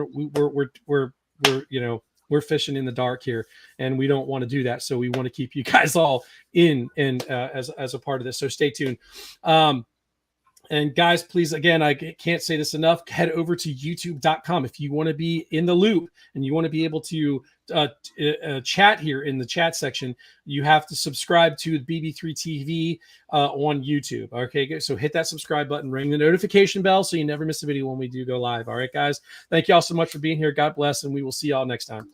we're fishing in the dark here, and we don't want to do that. So we want to keep you guys all in and as a part of this. So stay tuned. And guys, please, again, I can't say this enough. Head over to youtube.com if you want to be in the loop and you want to be able to chat here in the chat section. You have to subscribe to BB3 TV on YouTube. Okay, so hit that subscribe button, ring the notification bell so you never miss a video when we do go live. All right, guys, thank you all so much for being here. God bless, and we will see y'all next time.